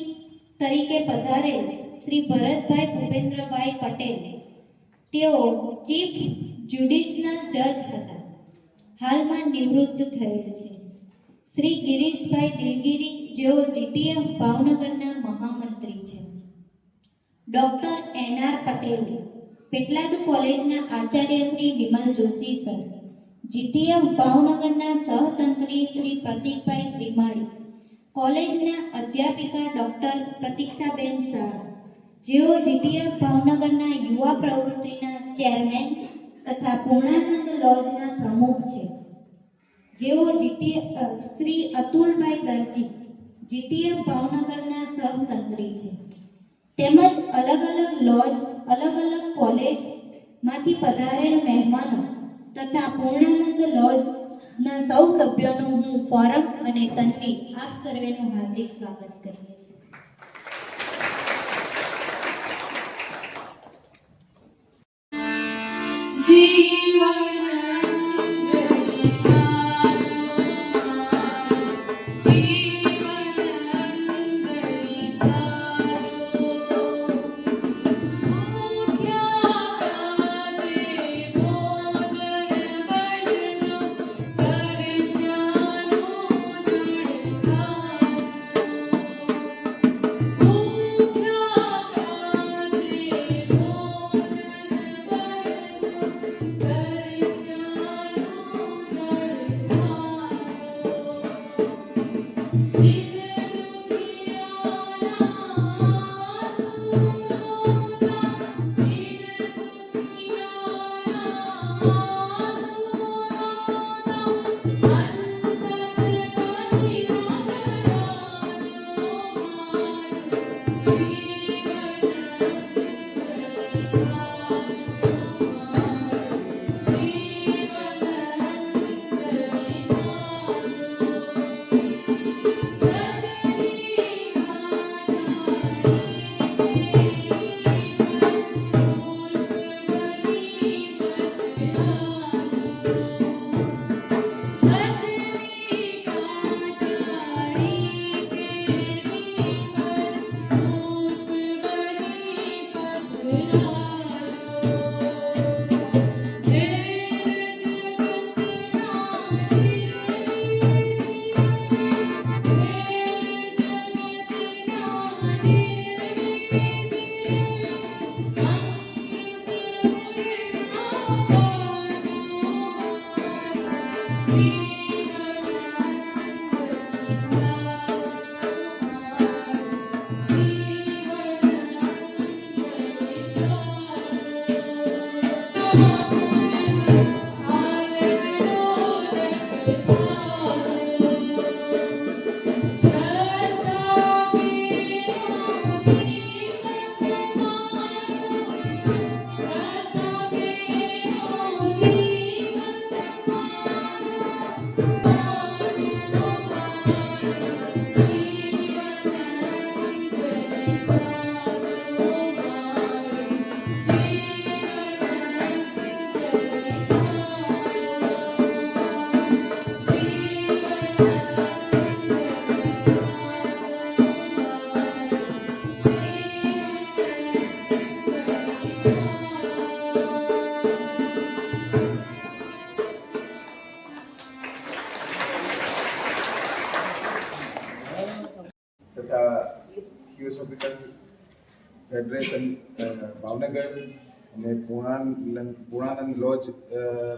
તરીકે પધારેલ શ્રી ભરતભાઈ ભૂપેન્દ્રભાઈ પટેલ, તેઓ ચીફ જ્યુડિશનલ જજ હતા, હાલમાં નિવૃત્ત થયેલ છે. શ્રી ગિરીશભાઈ દિલગીરી, જેઓ જીટીએફ ભાવનગરના મહામંત્રી છે. ડોક્ટર એન.આર. પટેલ, પેટલાદ કોલેજના આચાર્ય શ્રી વિમલ જોશી સર, જીટીએફ ભાવનગરના સહતંત્રી શ્રી પ્રતીકભાઈ શ્રીમાળી, કોલેજના અધ્યાપિકા ડોક્ટર પ્રતીક્ષાબેન શાહ, જેઓ જીટીએફ ભાવનગરના યુવા પ્રવૃત્તિના ચેરમેન તથા પૂર્ણાનંદ લોજના પ્રમુખ છે, જેઓ શ્રી અતુલભાઈ દરજી જીટીએફ ભાવનગરના સહતંત્રી છે, તેમજ અલગ અલગ લોજ, અલગ અલગ કોલેજમાંથી પધારેલ મહેમાનો તથા પૂર્ણાનંદ લોજના સૌ સભ્યોનું હું ફોરમ અને તન્વી આપ સર્વેનું હાર્દિક સ્વાગત કરીએ છીએ. તથા થિયોસોફિકલ ફેડરેશન ભાવનગર અને પૂર્ણાનંદ લોજ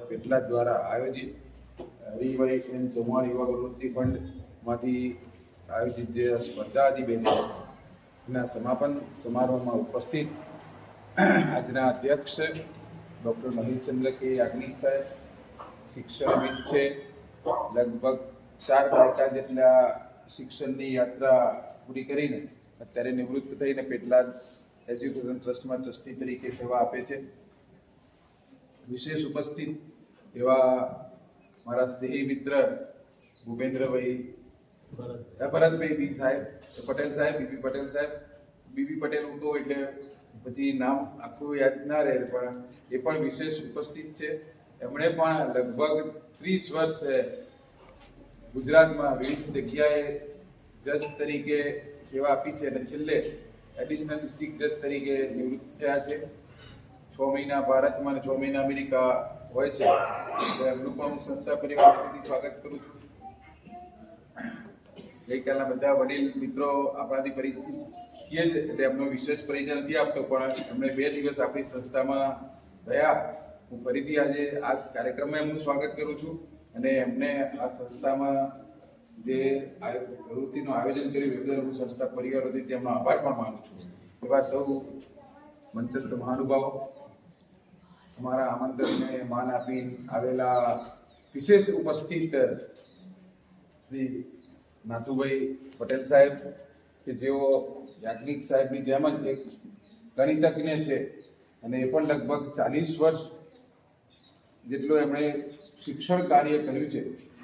પેટલાદ દ્વારા આયોજિત હરિભાઈ એન ચૌહાણ યુવા પ્રવૃત્તિ ફંડમાંથી આયોજિત જે સ્પર્ધા હતી 2000 એના સમાપન સમારોહમાં ઉપસ્થિત આજના અધ્યક્ષ ડૉક્ટર મહેશચંદ્ર કે યાજ્ઞિક સાહેબ, શિક્ષણવિદ છે, લગભગ 4 દાયકા જેટલા શિક્ષણની યાત્રા પૂરી કરીને અત્યારે નિવૃત્ત થઈને પેટલાદ એજ્યુકેશન ટ્રસ્ટમાં ટ્રસ્ટી તરીકે સેવા આપે છે. વિશેષ ઉપસ્થિત એવા મારા સ્નેહી મિત્ર ભૂપેન્દ્રભાઈ ભરતભાઈ સાહેબ, પટેલ સાહેબ, બીબી પટેલ સાહેબ. બીબી પટેલ હું કહું એટલે પછી નામ આખું યાદ ના રહે, પણ એ પણ વિશેષ ઉપસ્થિત છે. એમણે પણ લગભગ 30 વર્ષ ગુજરાતમાં વિવિધ જગ્યાએ જજ તરીકે સેવા આપી છે અને છેલ્લે એડિશનલ ડિસ્ટ્રિક્ટ જજ તરીકે નિવૃત્ત થયા છે. 6 મહિના ભારતમાં અને 6 મહિના અમેરિકા હોય છે. એમનું પણ હું સંસ્થા પરિવાર વતીથી સ્વાગત કરું છું. ગઈકાલના બધા વડીલ મિત્રો આપણાથી પરિચિત છીએ જ, એટલે એમનો વિશેષ પરિચય નથી આપતો, પણ એમણે 2 દિવસ આપણી સંસ્થામાં રહ્યા. હું ફરીથી આજે આ કાર્યક્રમમાં એમનું સ્વાગત કરું છું અને એમને આ સંસ્થામાં જે પ્રવૃત્તિનું આયોજન કર્યું એ બદલ હું સંસ્થા પરિવાર વતીથી તેમનો આભાર પણ માનું છું. એવા સૌ મંચસ્થ મહાનુભાવો, અમારા આમંત્રણને માન આપી આવેલા વિશેષ ઉપસ્થિત શ્રી નાથુભાઈ પટેલ સાહેબ કે જેઓ યાજ્ઞિક સાહેબની જેમ જ એક ગણિતજ્ઞ છે અને એ પણ લગભગ 40 વર્ષ જેટલું એમણે શિક્ષણ કાર્ય કર્યું છે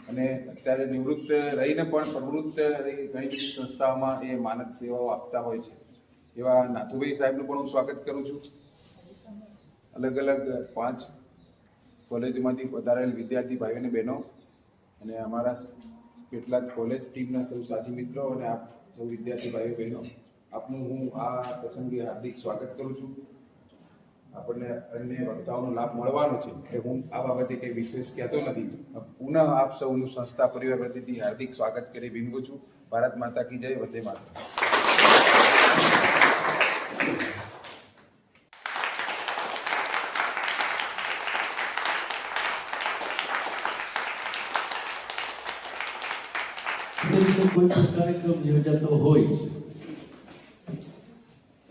અને અત્યારે નિવૃત્ત રહીને પણ પ્રવૃત્ત રહી ઘણી બધી સંસ્થાઓમાં એ માનદ સેવાઓ આપતા હોય છે. એવા નાથુભાઈ સાહેબનું પણ હું સ્વાગત કરું છું. અલગ અલગ 5 કોલેજમાંથી પધારેલ વિદ્યાર્થી ભાઈઓ અને બહેનો અને અમારા કેટલાક કોલેજ ટીમના સૌ સાથી મિત્રો અને આપ સૌ વિદ્યાર્થી ભાઈઓ બહેનો, આપનું હું આ પ્રસંગે હાર્દિક સ્વાગત કરું છું. આપણને અન્ય વક્તાઓનો લાભ મળવાનો છે એટલે હું આ બાબતે કંઈ વિશેષ કહેતો નથી. પુનઃ આપ સૌનું સંસ્થા પરિવાર વતીથી હાર્દિક સ્વાગત કરી વિનવું છું. ભારત માતા કી જય, વંદે માતરમ. કોઈ પણ કાર્યક્રમ યોજાતો હોય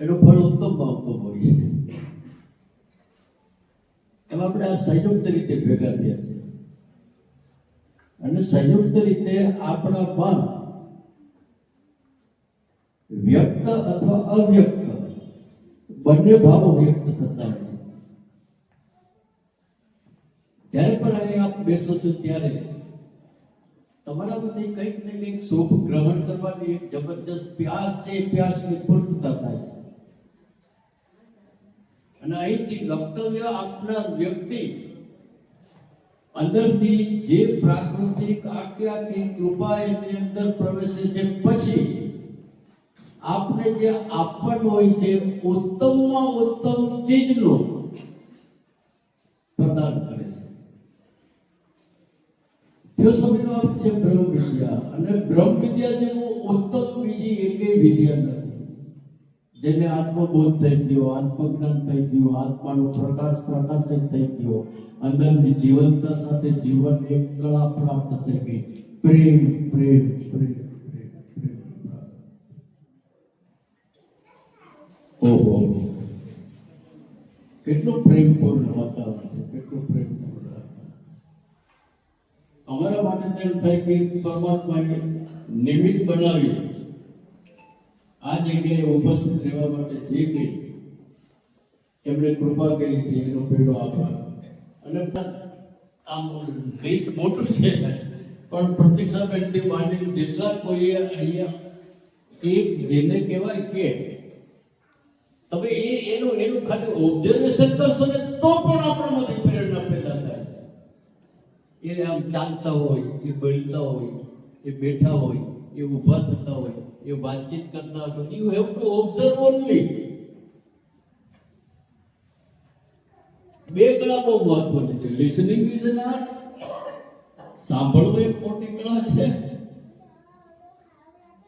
એનો ફળ ઉત્તમ આવતો હોય. એમાં આપણે આ સંયુક્ત રીતે ભેગા થયા છે અને સંયુક્ત રીતે આપણામાં વ્યક્ત અથવા અવ્યક્ત બંને ભાવો વ્યક્ત થતા હોય છે. જ્યારે પણ અહીંયા આપ બેસો છો ત્યારે તમારામાંથી કંઈક ને કંઈક શુભ ગ્રહણ કરવાની એક જબરજસ્ત પ્યાસ છે. એ પ્યાસની પૂર્તતા થાય છે અને અહીંથી વક્તવ્ય આપનાર વ્યક્તિ અંદરથી જે પ્રાકૃતિક આખી કૃપા એની અંદર પ્રવેશે છે, પછી આપને જે આપવાનું હોય છે ઉત્તમમાં ઉત્તમ ચીજનું પ્રદાન કરે છે. થિયોસોફીનો અર્થ છે બ્રહ્મ વિદ્યા અને બ્રહ્મ વિદ્યા જેવું ઉત્તમ બીજી એકેય વિદ્યા નથી. જેને આત્મબોધ થઈ ગયો, આત્મજ્ઞાન થઈ ગયું, આત્માનો પ્રકાશ પ્રકાશિત થઈ ગયો, અંદરની જીવનતા સાથે જીવન એક કળા પ્રાપ્ત થઈ ગઈ. પ્રેમ પ્રેમ પ્રેમ પ્રેમ પ્રેમ. ઓહો, કેટલું પ્રેમપૂર્ણ વાતાવરણ છે, કેટલું પ્રેમપૂર્ણ વાતાવરણ. અમારા માટે તેમ થાય કે પરમાત્માએ નિમિત્ત બનાવી આ જગ્યાએ ઉપસ્થિત રહેવા માટે જે કંઈ એમણે કૃપા કરી છે એનો પહેલો આભાર. અને આમ લિસ્ટ મોટું છે પણ પ્રતીક્ષાબેનથી માંડીને જેટલા કોઈએ અહીંયા એક જેને કહેવાય કે તમે એનું ખાલી ઓબ્ઝર્વેશન કરશો ને તો પણ આપણામાંથી પ્રેરણા પેદા થાય છે. એ આમ ચાલતા હોય, એ બોલતા હોય, એ બેઠા હોય, એ ઊભા થતા હોય, એ વાતચીત કરતા હોય, you have to observe only. બે કળા બહુ મહત્વની છે. લિસનિંગ ઇઝ એન આર્ટ, સાંભળવું એક મોટી કળા છે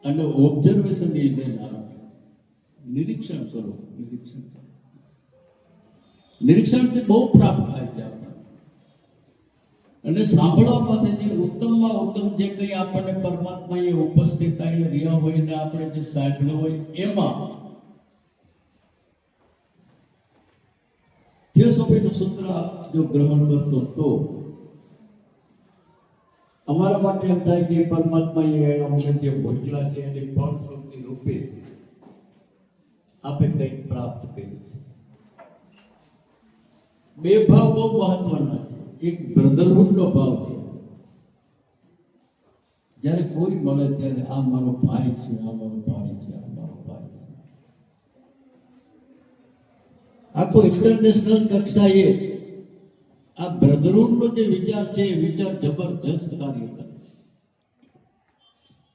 અને ઓબ્ઝર્વેશન ઇઝ એન આર્ટ. નિરીક્ષણ કરો, નિરીક્ષણ કરો. નિરીક્ષણથી બહુ પ્રાપ્ત થાય છે આપણને. અને સાંભળવામાંથી ઉત્તમમાં ઉત્તમ જે કંઈ આપણને પરમાત્માએ ઉપસ્થિત અહીં રહ્યા હોય ને આપણે જે સાંભળ્યું હોય એમાં થિયોસોફીનું સૂત્ર જો ગ્રહણ કરશો તો અમારા માટે એમ થાય કે પરમાત્માએ અમને જે મોકલા છે એની ફળશ્રુતિ રૂપે આપણે કંઈક પ્રાપ્ત કર્યું છે. બે ભાવ બહુ મહત્વના છે. એક બ્રધરહુડનો ભાવ છે. જ્યારે કોઈ મળે ત્યારે આ મારો ભાઈ છે, આ મારો ભાઈ છે, આ મારો ભાઈ છે. આ તો ઇન્ટરનેશનલ કક્ષાએ આ બ્રધરહુડનો જે વિચાર છે એ વિચાર જબરજસ્ત કાર્ય કરે છે.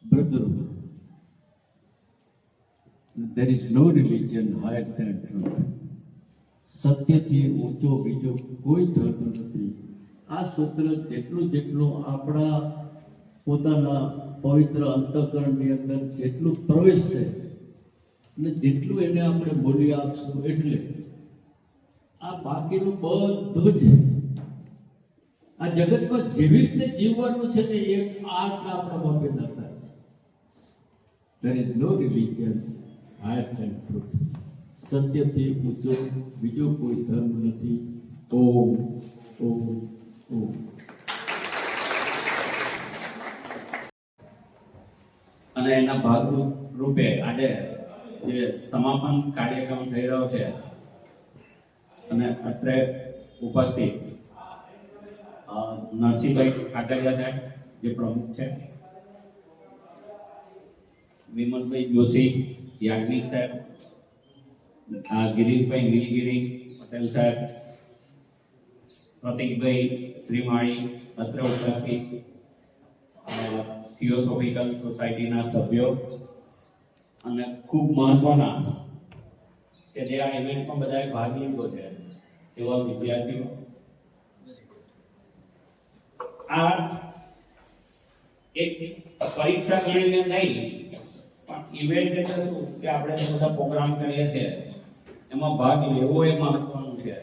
Brotherhood. There is no religion higher than truth. સત્યથી ઊંચો બીજો કોઈ ધર્મ નથી. આ સૂત્ર જેટલું આપણા પોતાના પવિત્ર અંતઃકરણની અંદર જેટલું પ્રવેશશે અને જેટલું એને આપણે બોલી આપશું એટલે આ બાકીનું બધું જ આ જગતમાં જેવી રીતે જીવવાનું છે ને એ આર્ટ આપણામાં પેદા થાય. There is no religion higher than truth. સત્યથી ઊંચો બીજો કોઈ ધર્મ નથી. ઓમ ઓમ ઓમ. અને એના ભાગ રૂપે આજે જે સમાપન કાર્યક્રમ થઈ રહ્યો છે અને અત્રે ઉપસ્થિત નરસિંહભાઈ ઠાકરિયા સાહેબ જે પ્રમુખ છે, વિમલભાઈ જોશી, યાજ્ઞિક સાહેબ, ગિરીશભાઈ નીલગિરી પટેલ સાહેબ, પ્રતિકભાઈ શ્રીમાળી, અત્રે ઉપસ્થિત થિયોસોફિકલ સોસાયટીના સભ્યો અને ખૂબ મહત્વના કે જે આ ઇવેન્ટમાં બધાએ ભાગ લીધો છે એવા વિદ્યાર્થીઓ. આ એક પરીક્ષા ગણીને નહીં, પણ ઇવેન્ટ એટલે શું કે આપણે જે બધા પ્રોગ્રામ કરીએ છીએ એમાં ભાગ લેવો એ મહત્વનું છે.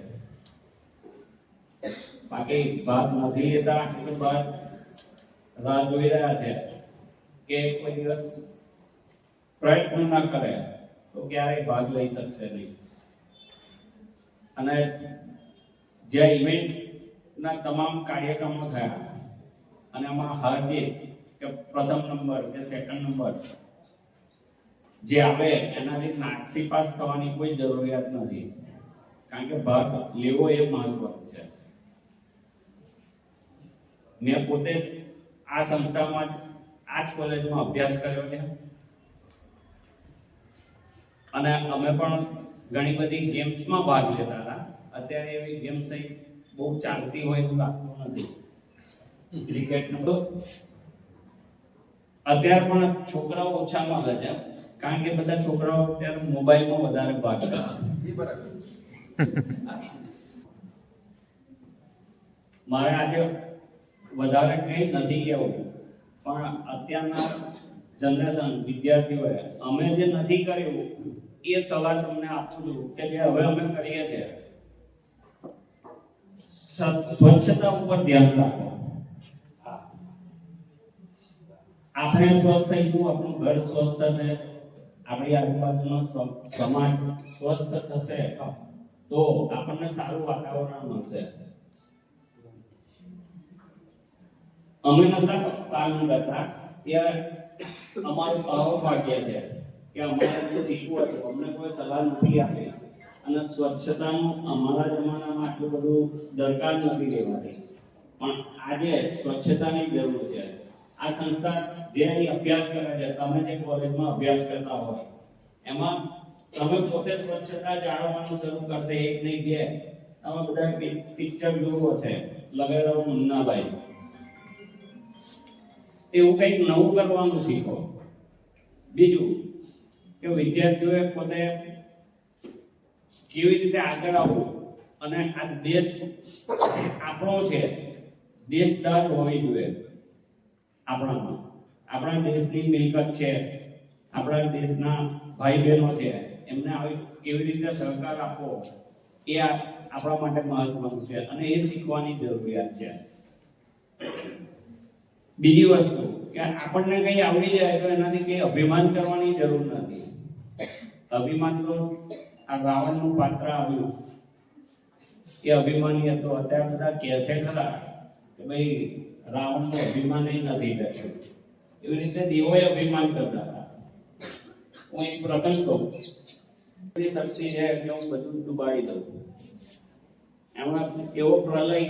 બાકી ભાગ નથી લેતા એટલે ભાગ રાહ જોઈ રહ્યા છે કે કોઈ દિવસ પ્રયત્ન ના કરે તો ક્યારેય ભાગ લઈ શકશે નહીં. અને જે ઇવેન્ટના તમામ કાર્યક્રમો થયા અને એમાં હાર જીત કે પ્રથમ નંબર કે સેકન્ડ નંબર જે આવે એનાથી નાસી પાસ થવાની કોઈ જરૂરિયાત નથી, કારણ કે ભાગ લેવો એ મહત્વનું છે. મેં પોતે આ સંસ્થામાં આ જ કોલેજમાં અભ્યાસ કર્યો છે અને અમે પણ ઘણી બધી ગેમ્સમાં ભાગ લેતા હતા. અત્યારે એવી ગેમ્સ બહુ ચાલતી હોય એવું લાગતું નથી. ક્રિકેટનો તો અત્યારે પણ છોકરાઓ ઓછા મળે છે, કારણ કે બધા છોકરાઓ અત્યારે મોબાઈલમાં વધારે ભાગ લે છે. મારે આજે વધારે કંઈ નથી કહેવું, પણ અત્યારના જનરેશન વિદ્યાર્થીઓએ અમે જે નથી કર્યું એ સવાલ તમને આપું છું કે જે હવે અમે કરીએ છીએ, સ્વચ્છતા ઉપર ધ્યાન રાખો. આપણે સ્વસ્થ થઈશું, આપણું ઘર સ્વસ્થ થશે, આપણી આજુબાજુનો સમાજ સ્વસ્થ થશે તો આપણને સારું વાતાવરણ મળશે. અમે નતા પાલન કરતા ત્યારે અમારું ભાગ્ય છે કે અમારે જે શીખવું હતું અમને કોઈ સલાહ નથી આપી અને સ્વચ્છતાનું અમારા જમાનામાં આટલું બધું દરકાર નથી રહેવાતી, પણ આજે સ્વચ્છતાની જરૂર છે. આ સંસ્થા જે અહીં અભ્યાસ કરે છે, તમે જે કોલેજમાં અભ્યાસ કરતા હોય એમાં તમે પોતે સ્વચ્છતા જાળવવાનું શરૂ કરશે. એક નહીં બે, તમે બધા પિક્ચર જોવો છે લગેરો મુન્નાભાઈ, એવું કંઈક નવું કરવાનું શીખો. બીજું કે વિદ્યાર્થીઓએ પોતે કેવી રીતે આગળ આવવું અને આ દેશ આપણો છે, દેશદાર હોવી જોઈએ. આપણા દેશની મિલકત છે, આપણા દેશના ભાઈ બહેનો છે, એમને આવી કેવી રીતે સહકાર આપવો એ આપણા માટે મહત્વનું છે અને એ શીખવાની જરૂરિયાત છે. બીજી વસ્તુ કે આપણને કંઈ આવડી જાય તો એનાથી કંઈ અભિમાન કરવાની જરૂર નથી. અભિમાન તો આ રાવણનું પાત્ર આવ્યું એ અભિમાની હતો. અત્યારે બધા કહે છે ખરા કે ભાઈ રાવણનું અભિમાન નથી રહ્યું, એવી રીતે દેવોએ અભિમાન કરતા હતા. હું એક પ્રસંગ કહું, એવી શક્તિ છે કે હું બધું ડુબાડી દઉં. એમણે એવો પ્રલય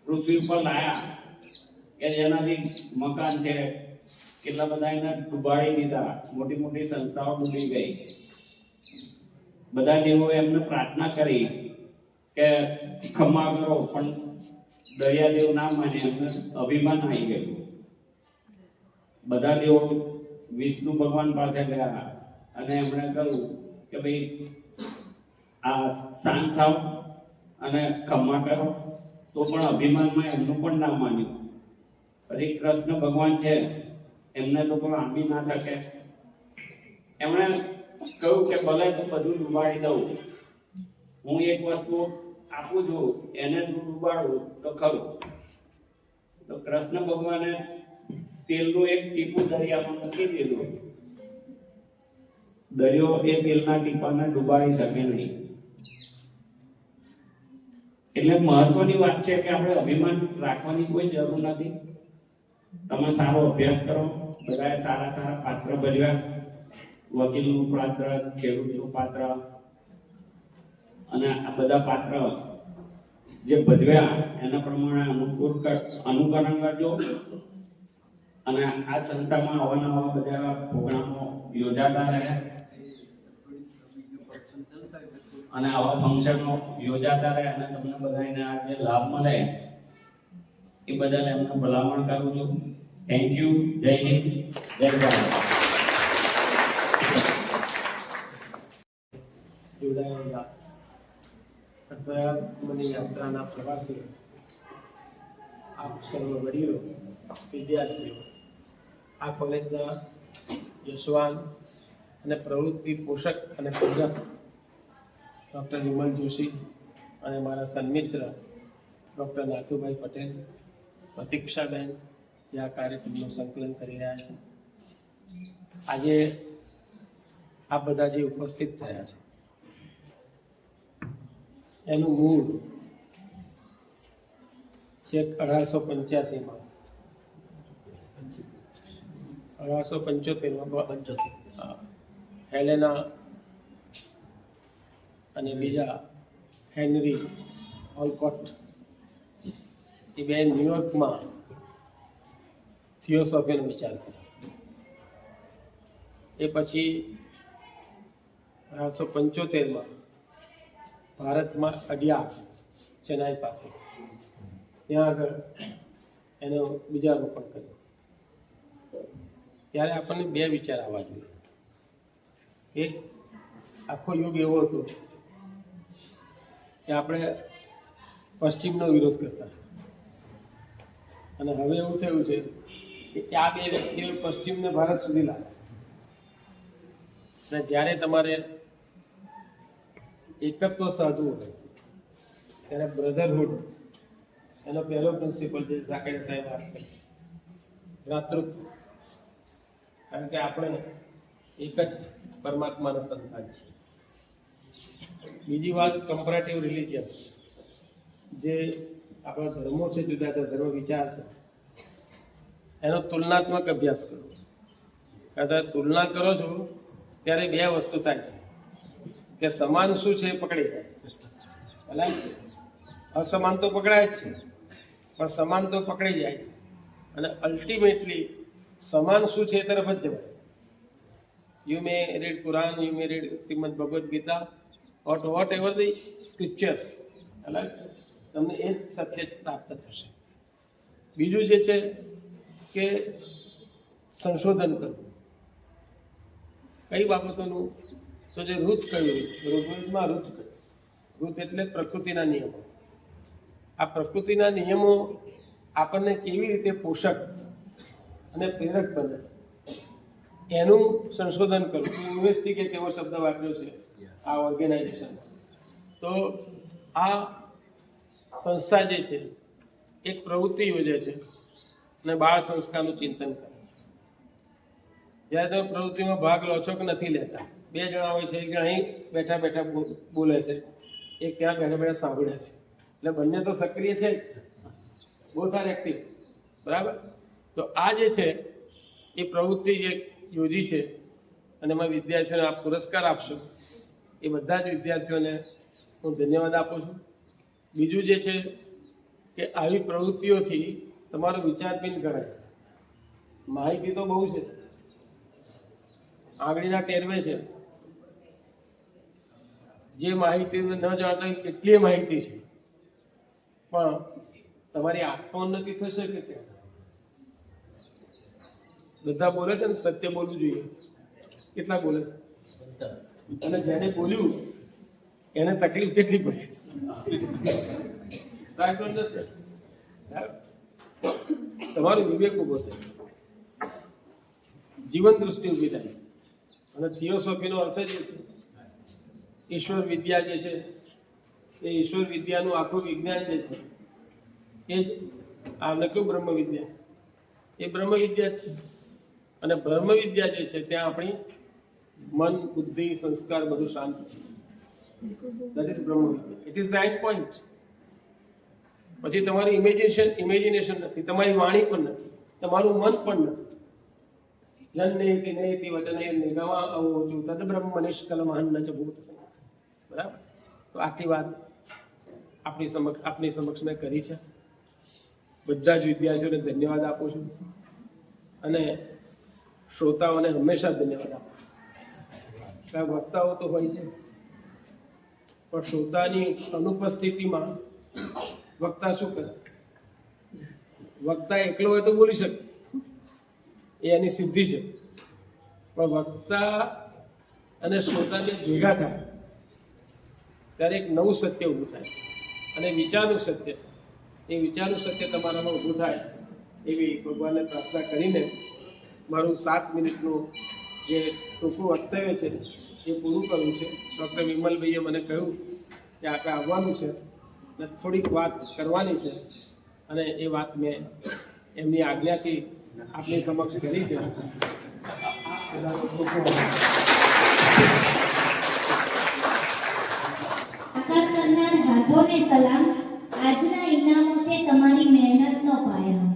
પૃથ્વી ઉપર લાયા કે જેનાથી મકાન છે કેટલા બધા એને ડુબાડી દીધા, મોટી મોટી સંસ્થાઓ ડૂબી ગઈ. બધા દેવોએ એમને પ્રાર્થના કરી કે ક્ષમા કરો, પણ દરિયાદેવ ના માને, એમને અભિમાન આવી ગયું. બધા દેવો વિષ્ણુ ભગવાન પાસે ગયા અને એમણે કહ્યું કે ભાઈ આ શાંત થાવ અને ક્ષમા કરો, તો પણ અભિમાનમાં એમનું પણ ના માન્યું. પછી કૃષ્ણ ભગવાન છે, એમને તો કોઈ આંબી ના શકે. એમણે કહ્યું કે ભલે તું બધું ડૂબાડી દઉં, હું એક વસ્તુ આપું છું, એને તું ડૂબાડું તો ખરું. તો કૃષ્ણ ભગવાને તેલનું એક ટીપું દરિયામાં મૂકી દીધું દરિયો એ તેલના ટીપાને ડુબાડી શકે નહીં. એટલે મહત્વની વાત છે કે આપણે અભિમાન રાખવાની કોઈ જરૂર નથી. તમે સારો અભ્યાસ કરો, બધાએ સારા સારા પાત્ર ભજવ્યા, વકીલનું પાત્ર, ખેડૂતનું પાત્ર, અને આ બધા પાત્ર જે ભજવ્યા એના પ્રમાણે અનુકરણ કરજો. અને આ સંસ્થામાં અવાનવા બધા પ્રોગ્રામો યોજાતા રહે અને આવા ફંક્શનો યોજાતા રહે અને તમને બધાને આ જે લાભ મળે એ બદલ એમને ભલામણ કરું છું. Thank you. જય હિન્દ, જય ભારત. જોડાયેલા અધ્યાત્મની યાત્રાના પ્રવાસીઓ, આપ સર્વ વડીલો, વિદ્યાર્થીઓ, આ કોલેજના યશવાન અને પ્રવૃત્તિ પોષક અને પૂજક ડૉક્ટર વિમલ જોશી અને મારા સન્મિત્ર ડૉક્ટર નાથુભાઈ પટેલ, પ્રતીક્ષાબેન જે આ કાર્યક્રમનું સંકલન કરી રહ્યા છે. આજે આ બધા જે ઉપસ્થિત થયા છે એનું મૂળ છેક 1885માં 1875માં હેલેના અને બીજા હેનરી ઓલકોટ એ બે ન્યુયોર્કમાં થિયોસોફીનો વિચાર કર્યો. એ પછી 1875માં ભારતમાં અડિયાર, ચેન્નાઈ પાસે, ત્યાં આગળ એનો બીજારોપણ કર્યું. ત્યારે આપણને બે વિચાર આવવા જોઈએ. એક આખો યુગ એવો હતો કે આપણે પશ્ચિમનો વિરોધ કરતા, અને હવે એવું થયું છે કે આ બે વ્યક્તિઓ પશ્ચિમને ભારત સુધી લાવ્યા. અને જ્યારે તમારે એકત્વ સાધવું હોય ત્યારે બ્રધરહુડ એનો પહેલો પ્રિન્સિપલ જે ઝાકરિયા સાહેબ વાત કરી, ભ્રાતૃત્વ. કારણ કે આપણે એક જ પરમાત્માના સંતાન છીએ. બીજી વાત કમ્પેરેટિવ રિલિજિયન્સ, જે આપણા ધર્મો છે, જુદા જુદા ધર્મ વિચાર છે, એનો તુલનાત્મક અભ્યાસ કરો. કદાચ તુલના કરો છો ત્યારે બે વસ્તુ થાય છે કે સમાન શું છે એ પકડી જાય, અસમાન તો પકડાય જ છે, પણ સમાન તો પકડી જાય છે, અને અલ્ટિમેટલી સમાન શું છે એ તરફ જ જવાય. You may read Quran, you may read Shrimad Bhagavad Gita, whatever the scriptures, તમને એ જ સત્ય પ્રાપ્ત થશે. બીજું જે છે કે સંશોધન કરવું. કઈ બાબતોનું? તો જે ઋત કહ્યું, ઋગ્વેદમાં ઋત કહ્યું. ઋત એટલે પ્રકૃતિના નિયમો. આ પ્રકૃતિના નિયમો આપણને કેવી રીતે પોષક અને પ્રેરક બને છે એનું સંશોધન કરવું. ઇન્વેસ્ટિગેટ એવો શબ્દ વાપર્યો છે આ ઓર્ગેનાઇઝેશન. તો આ સંસ્થા જે છે એક પ્રવૃત્તિ યોજે છે અને બાળ સંસ્કારનું ચિંતન કરે છે. જ્યારે તમે પ્રવૃત્તિમાં ભાગ લો છો કે નથી લેતા, બે જણા હોય છે, એક જણા અહીં બેઠા બેઠા બોલે છે, એક ત્યાં બેઠા બેઠા સાંભળે છે, એટલે બંને તો સક્રિય છે, બોથ આર એક્ટિવ, બરાબર. તો આ જે છે એ પ્રવૃત્તિ એક યોજી છે, અને એમાં વિદ્યાર્થીઓને આપ પુરસ્કાર આપશો, એ બધા જ વિદ્યાર્થીઓને હું ધન્યવાદ આપું છું. બીજું જે છે કે આવી પ્રવૃત્તિઓથી તમારો વિચાર પિન ગણાય. માહિતી તો બહુ છે, આંગળીના ટેરવે છે, જે માહિતી ન જાણતા કેટલી માહિતી છે, પણ તમારી આત્મોન્નતિ થશે કે કેમ? બધા બોલે છે ને સત્ય બોલવું જોઈએ, કેટલા બોલે? અને જેને બોલ્યું એને તકલીફ કેટલી પડી? તમારું વિવેક ઉભો થાય, જીવન દૃષ્ટિ ઊભી થાય. અને થિયોસોફીનો અર્થ જ છે ઈશ્વર વિદ્યા જે છે એ ઈશ્વર વિદ્યાનું આખું વિજ્ઞાન જે છે એ જ આને કયું બ્રહ્મ વિદ્યા, એ બ્રહ્મ વિદ્યા જ છે. અને બ્રહ્મ વિદ્યા જે છે ત્યાં આપણી મન, બુદ્ધિ, સંસ્કાર બધું શાંત. That is brahma vidya. It is the end point. પછી તમારી ઇમેજિનેશન નથી, તમારી વાણી પણ નથી, તમારું મન પણ નથી. જન્નેતિ નેતિ વચનૈર નિગમા અવોચુ તદ બ્રહ્મ નિષ્કલમહં ન ચ ભૂત સંગ. બરાબર. તો આટલી વાત આપની સમક્ષ મેં કરી છે. બધા જ વિદ્યાર્થીઓને ધન્યવાદ આપું છું અને શ્રોતાઓને હંમેશા ધન્યવાદ આપું છું. વક્તાઓ તો હોય છે, પણ શ્રોતાની અનુપસ્થિતિમાં વક્તા શું કરે? વક્તા એકલો હોય તો બોલી શકે, એ એની સિદ્ધિ છે. પણ વક્તા અને શ્રોતાને ભેગા થાય ત્યારે એક નવું સત્ય ઊભું થાય અને વિચારનું સત્ય છે. એ વિચારનું સત્ય તમારામાં ઊભું થાય એવી ભગવાનને પ્રાર્થના કરીને મારું 7 મિનિટનું જે ટૂંકું વક્તવ્ય છે એ પૂરું કરવું છે. ડૉક્ટર વિમલભાઈએ મને કહ્યું કે આપણે આવવાનું છે અને થોડીક વાત કરવાની છે અને એ વાત મેં એમની આજ્ઞાથી આપની સમક્ષ કરી છે. આકાર કરનાર હાથોને સલામ. આજના ઇનામો છે તમારી મહેનતનો પાયો.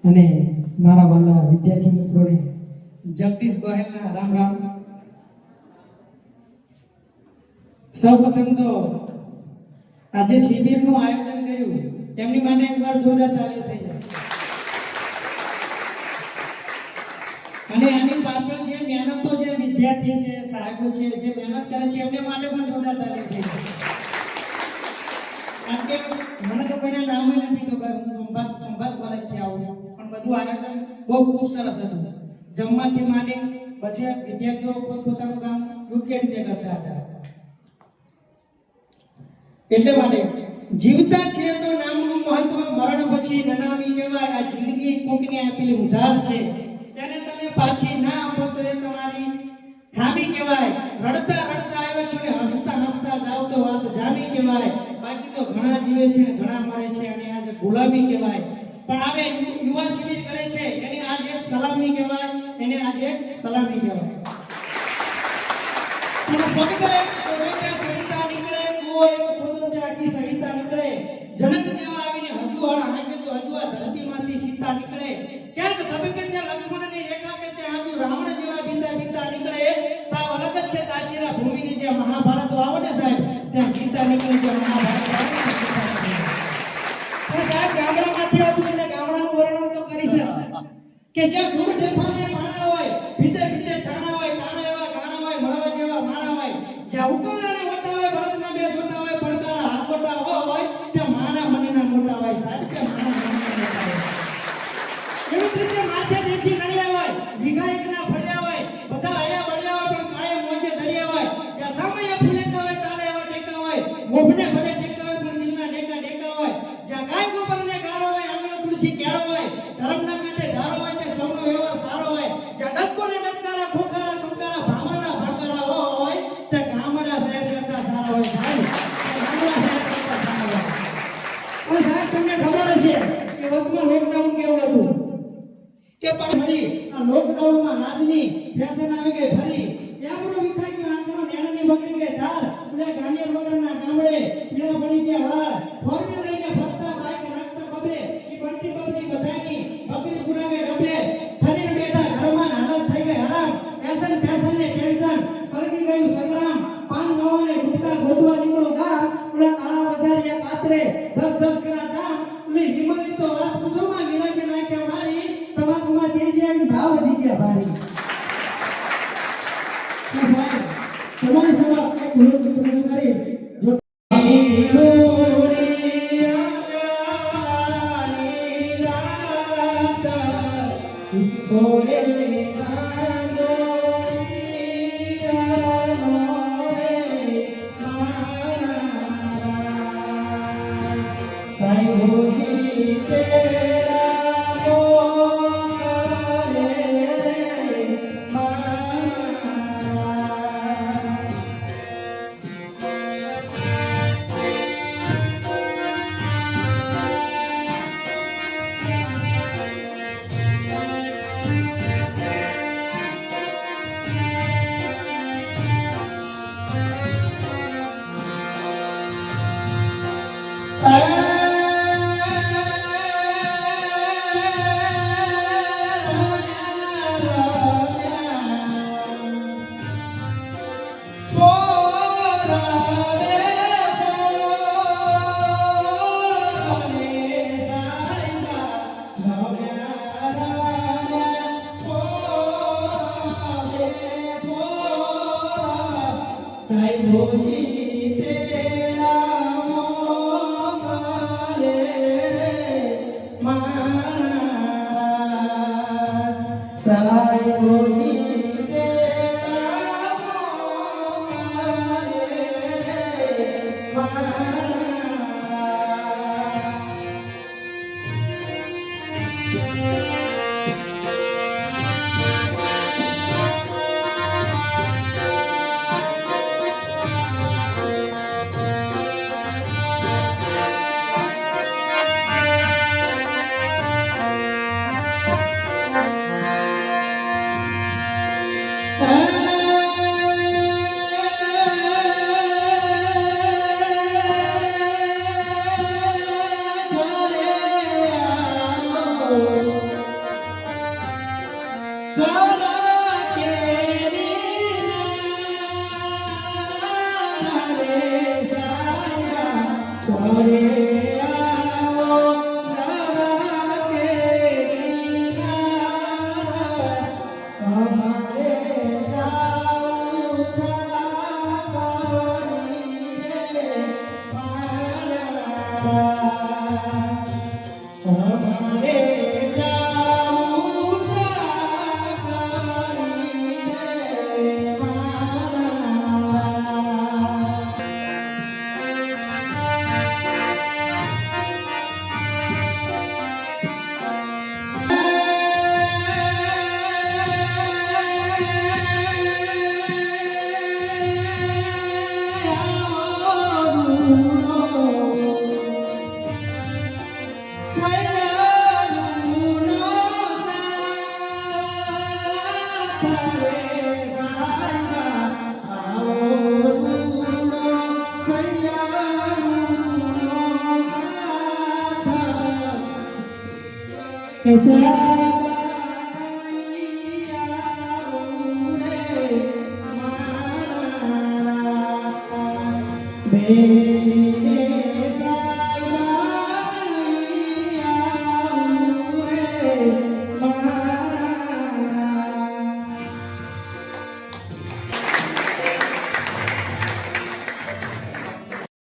અને મારા વાલા વિદ્યાર્થી મિત્રોને જગદીશ ગોહેલના રામ રામ. સૌપ્રથમ તો આજે શિબિરનું આયોજન કર્યું તેમની માટે એકવાર જોરદાર તાળીઓ થઈ જાય. અને આની પાછળ જે મહેનતો જે વિદ્યાર્થી છે, સાહેબો છે, જે મહેનત કરે છે એમને માટે પણ જોરદાર તાળીઓ થઈ જાય. કારણ કે મને તો કોઈના નામ નથી ખબર, હું ખંભાત કોલેજથી આવું છું, પણ બધું આયોજન બહુ ખૂબ સરસ હતું. જમવાથી માંડી બધા વિદ્યાર્થીઓ પોતપોતાનું કામ યોગ્ય રીતે કરતા હતા. એટલે માટે જીવતા છે તો નામનું મહત્વ, મરણ પછી નનામી કહેવાય. આ જિંદગી કોકની આપેલી ઉધાર છે, તેને તમે પાછી ના આપો તો એ તમારી ખામી કહેવાય. રડતા રડતા આવ્યો છો ને હસતા હસતા જાવ તો વાત જામી કહેવાય. બાકી તો ઘણા જીવે છે ને ઘણા મરે છે અને આજે ગુલામી કહેવાય. પણ આવે યુવા શિબિર કરે છે એને આજે એક સલામી કહેવાય, એને આજે એક સલામી કહેવાય. પણ શબ્દ એક સોનેટા સહિતા નીકળે, કોઈ એક ખોદો આખી સહિતા નીકળે. જનક જેવા આવીને હજુ હળ હાંકે તો હજુ આ ધરતીમાંથી સીતા નીકળે. ક્યાંક તબકે છે લક્ષ્મણની રેખા કે ત્યાં હજુ રાવણ જેવા બીતા બીતા નીકળે. સાવ અલગ જ છે કાશીના ભૂમિની જે મહાભારત આવડે સાહેબ, ત્યાં ગીતા નીકળે છે. મહાભારત સાહેબ ગામડામાંથી આવું એટલે ગામડાનું વર્ણન તો કરી છે કે જ્યાં ગુણ ઢેફાને માણા હોય, ભીતે ભીતે છાણા હોય, કાણા એવા ગાણા હોય, મળવા જેવા માણા હોય. જ્યાં ઉકરડાને મોટા હોય, બળદના બે જોટા હોય, પડકારા હાકોટા હોય, ત્યાં માણા મનના મોટા હોય સાહેબ, ત્યાં માણા મનના મોટા હોય. એવી રીતે માથે દેશી નળિયા હોય, વિઘાયકના ફળિયા હોય, બધા આયા બળ્યા હોય, પણ કાયમ મોજે દરિયા હોય. જ્યાં સામૈયા ફૂલેકા હોય, તાલે એવા ટેકા હોય, મોભને ભલે ટેકા હોય, પણ દિલના ટેકા ટેકા હોય. જ્યાં ગાય ગોબરને ગારો હોય, આંગણો તુલસી ક્યારો હોય, ધર્મના કાંઠે ધારો હોય, તે સૌનો વ્યવહાર સારો હોય. જ્યાં ડચકોને ડચકારા, ખોખારા ખોખારા, ભામરના ભાકારા હોય, તે ગામડા શહેર કરતા સારા હોય સાહેબ. ગામડા શહેર કરતા સારા હોય. પણ સાહેબ તમને ખબર હશે કે વચમાં લોકડાઉન કેવું હતું કે ફરી આ લોકડાઉનમાં રાજની ફેશન આવી ગઈ ફરી. યાબરો વિખાઈ ગયો આંખનો, નેણની બગડી ગઈ ધાર, ઉડે ગાંડિયર વગરના ગામડે, પીળા પડી ગયા વાળ, ફોર વ્હીલ લઈને ફરતા, બાઈક રાખતા ખભે, ઈ બંટી બંટી બધાની બકરી સાંઈ તેરા મોકલે સાઈ ભોજી તેરા મોકલે સાઈ ભોજી તેરા મોકલે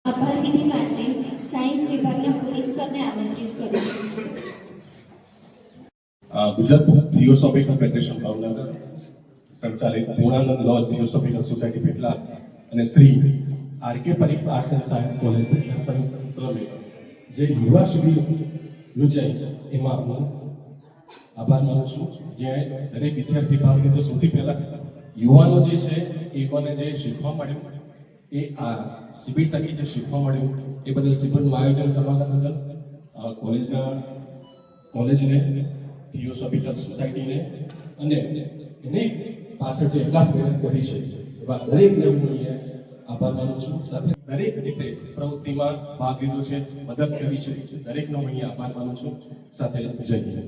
આભાર વિધિ માટે સાયન્સ વિભાગના પુલિત સરને આમંત્રિત કરું છું. ગુજરાત થિયોસોફિકલ ફેડરેશન ભાવનગર સંચાલિત Purnanand lodge theosophical society Petlad અને Shri RK Parikh arts and science college Petlad સંયુક્ત જે યુવા શિબિર યોજાઈ એમાં હું આભાર માનું છું. જ્યાં દરેક વિદ્યાર્થી ભાગ લીધો. સૌથી પહેલા યુવાનો જે છે એ મને જે શીખવા મળ્યું એ આ શિબિર તકી જે શીખવા મળ્યું એ બદલ શિબિરનું આયોજન કરવાના બદલ કોલેજને થિયોસોફિકલ સોસાયટીને અને એને પાછળ જે અગાધ મહેનત કરી છે એવા દરેકને હું અહીંયા આભાર માનું છું. સાથે દરેક રીતે પ્રવૃત્તિમાં ભાગ લીધો છે, મદદ કરી છે, દરેકનો હું અહીંયા આભાર માનું છું. સાથે જય જય.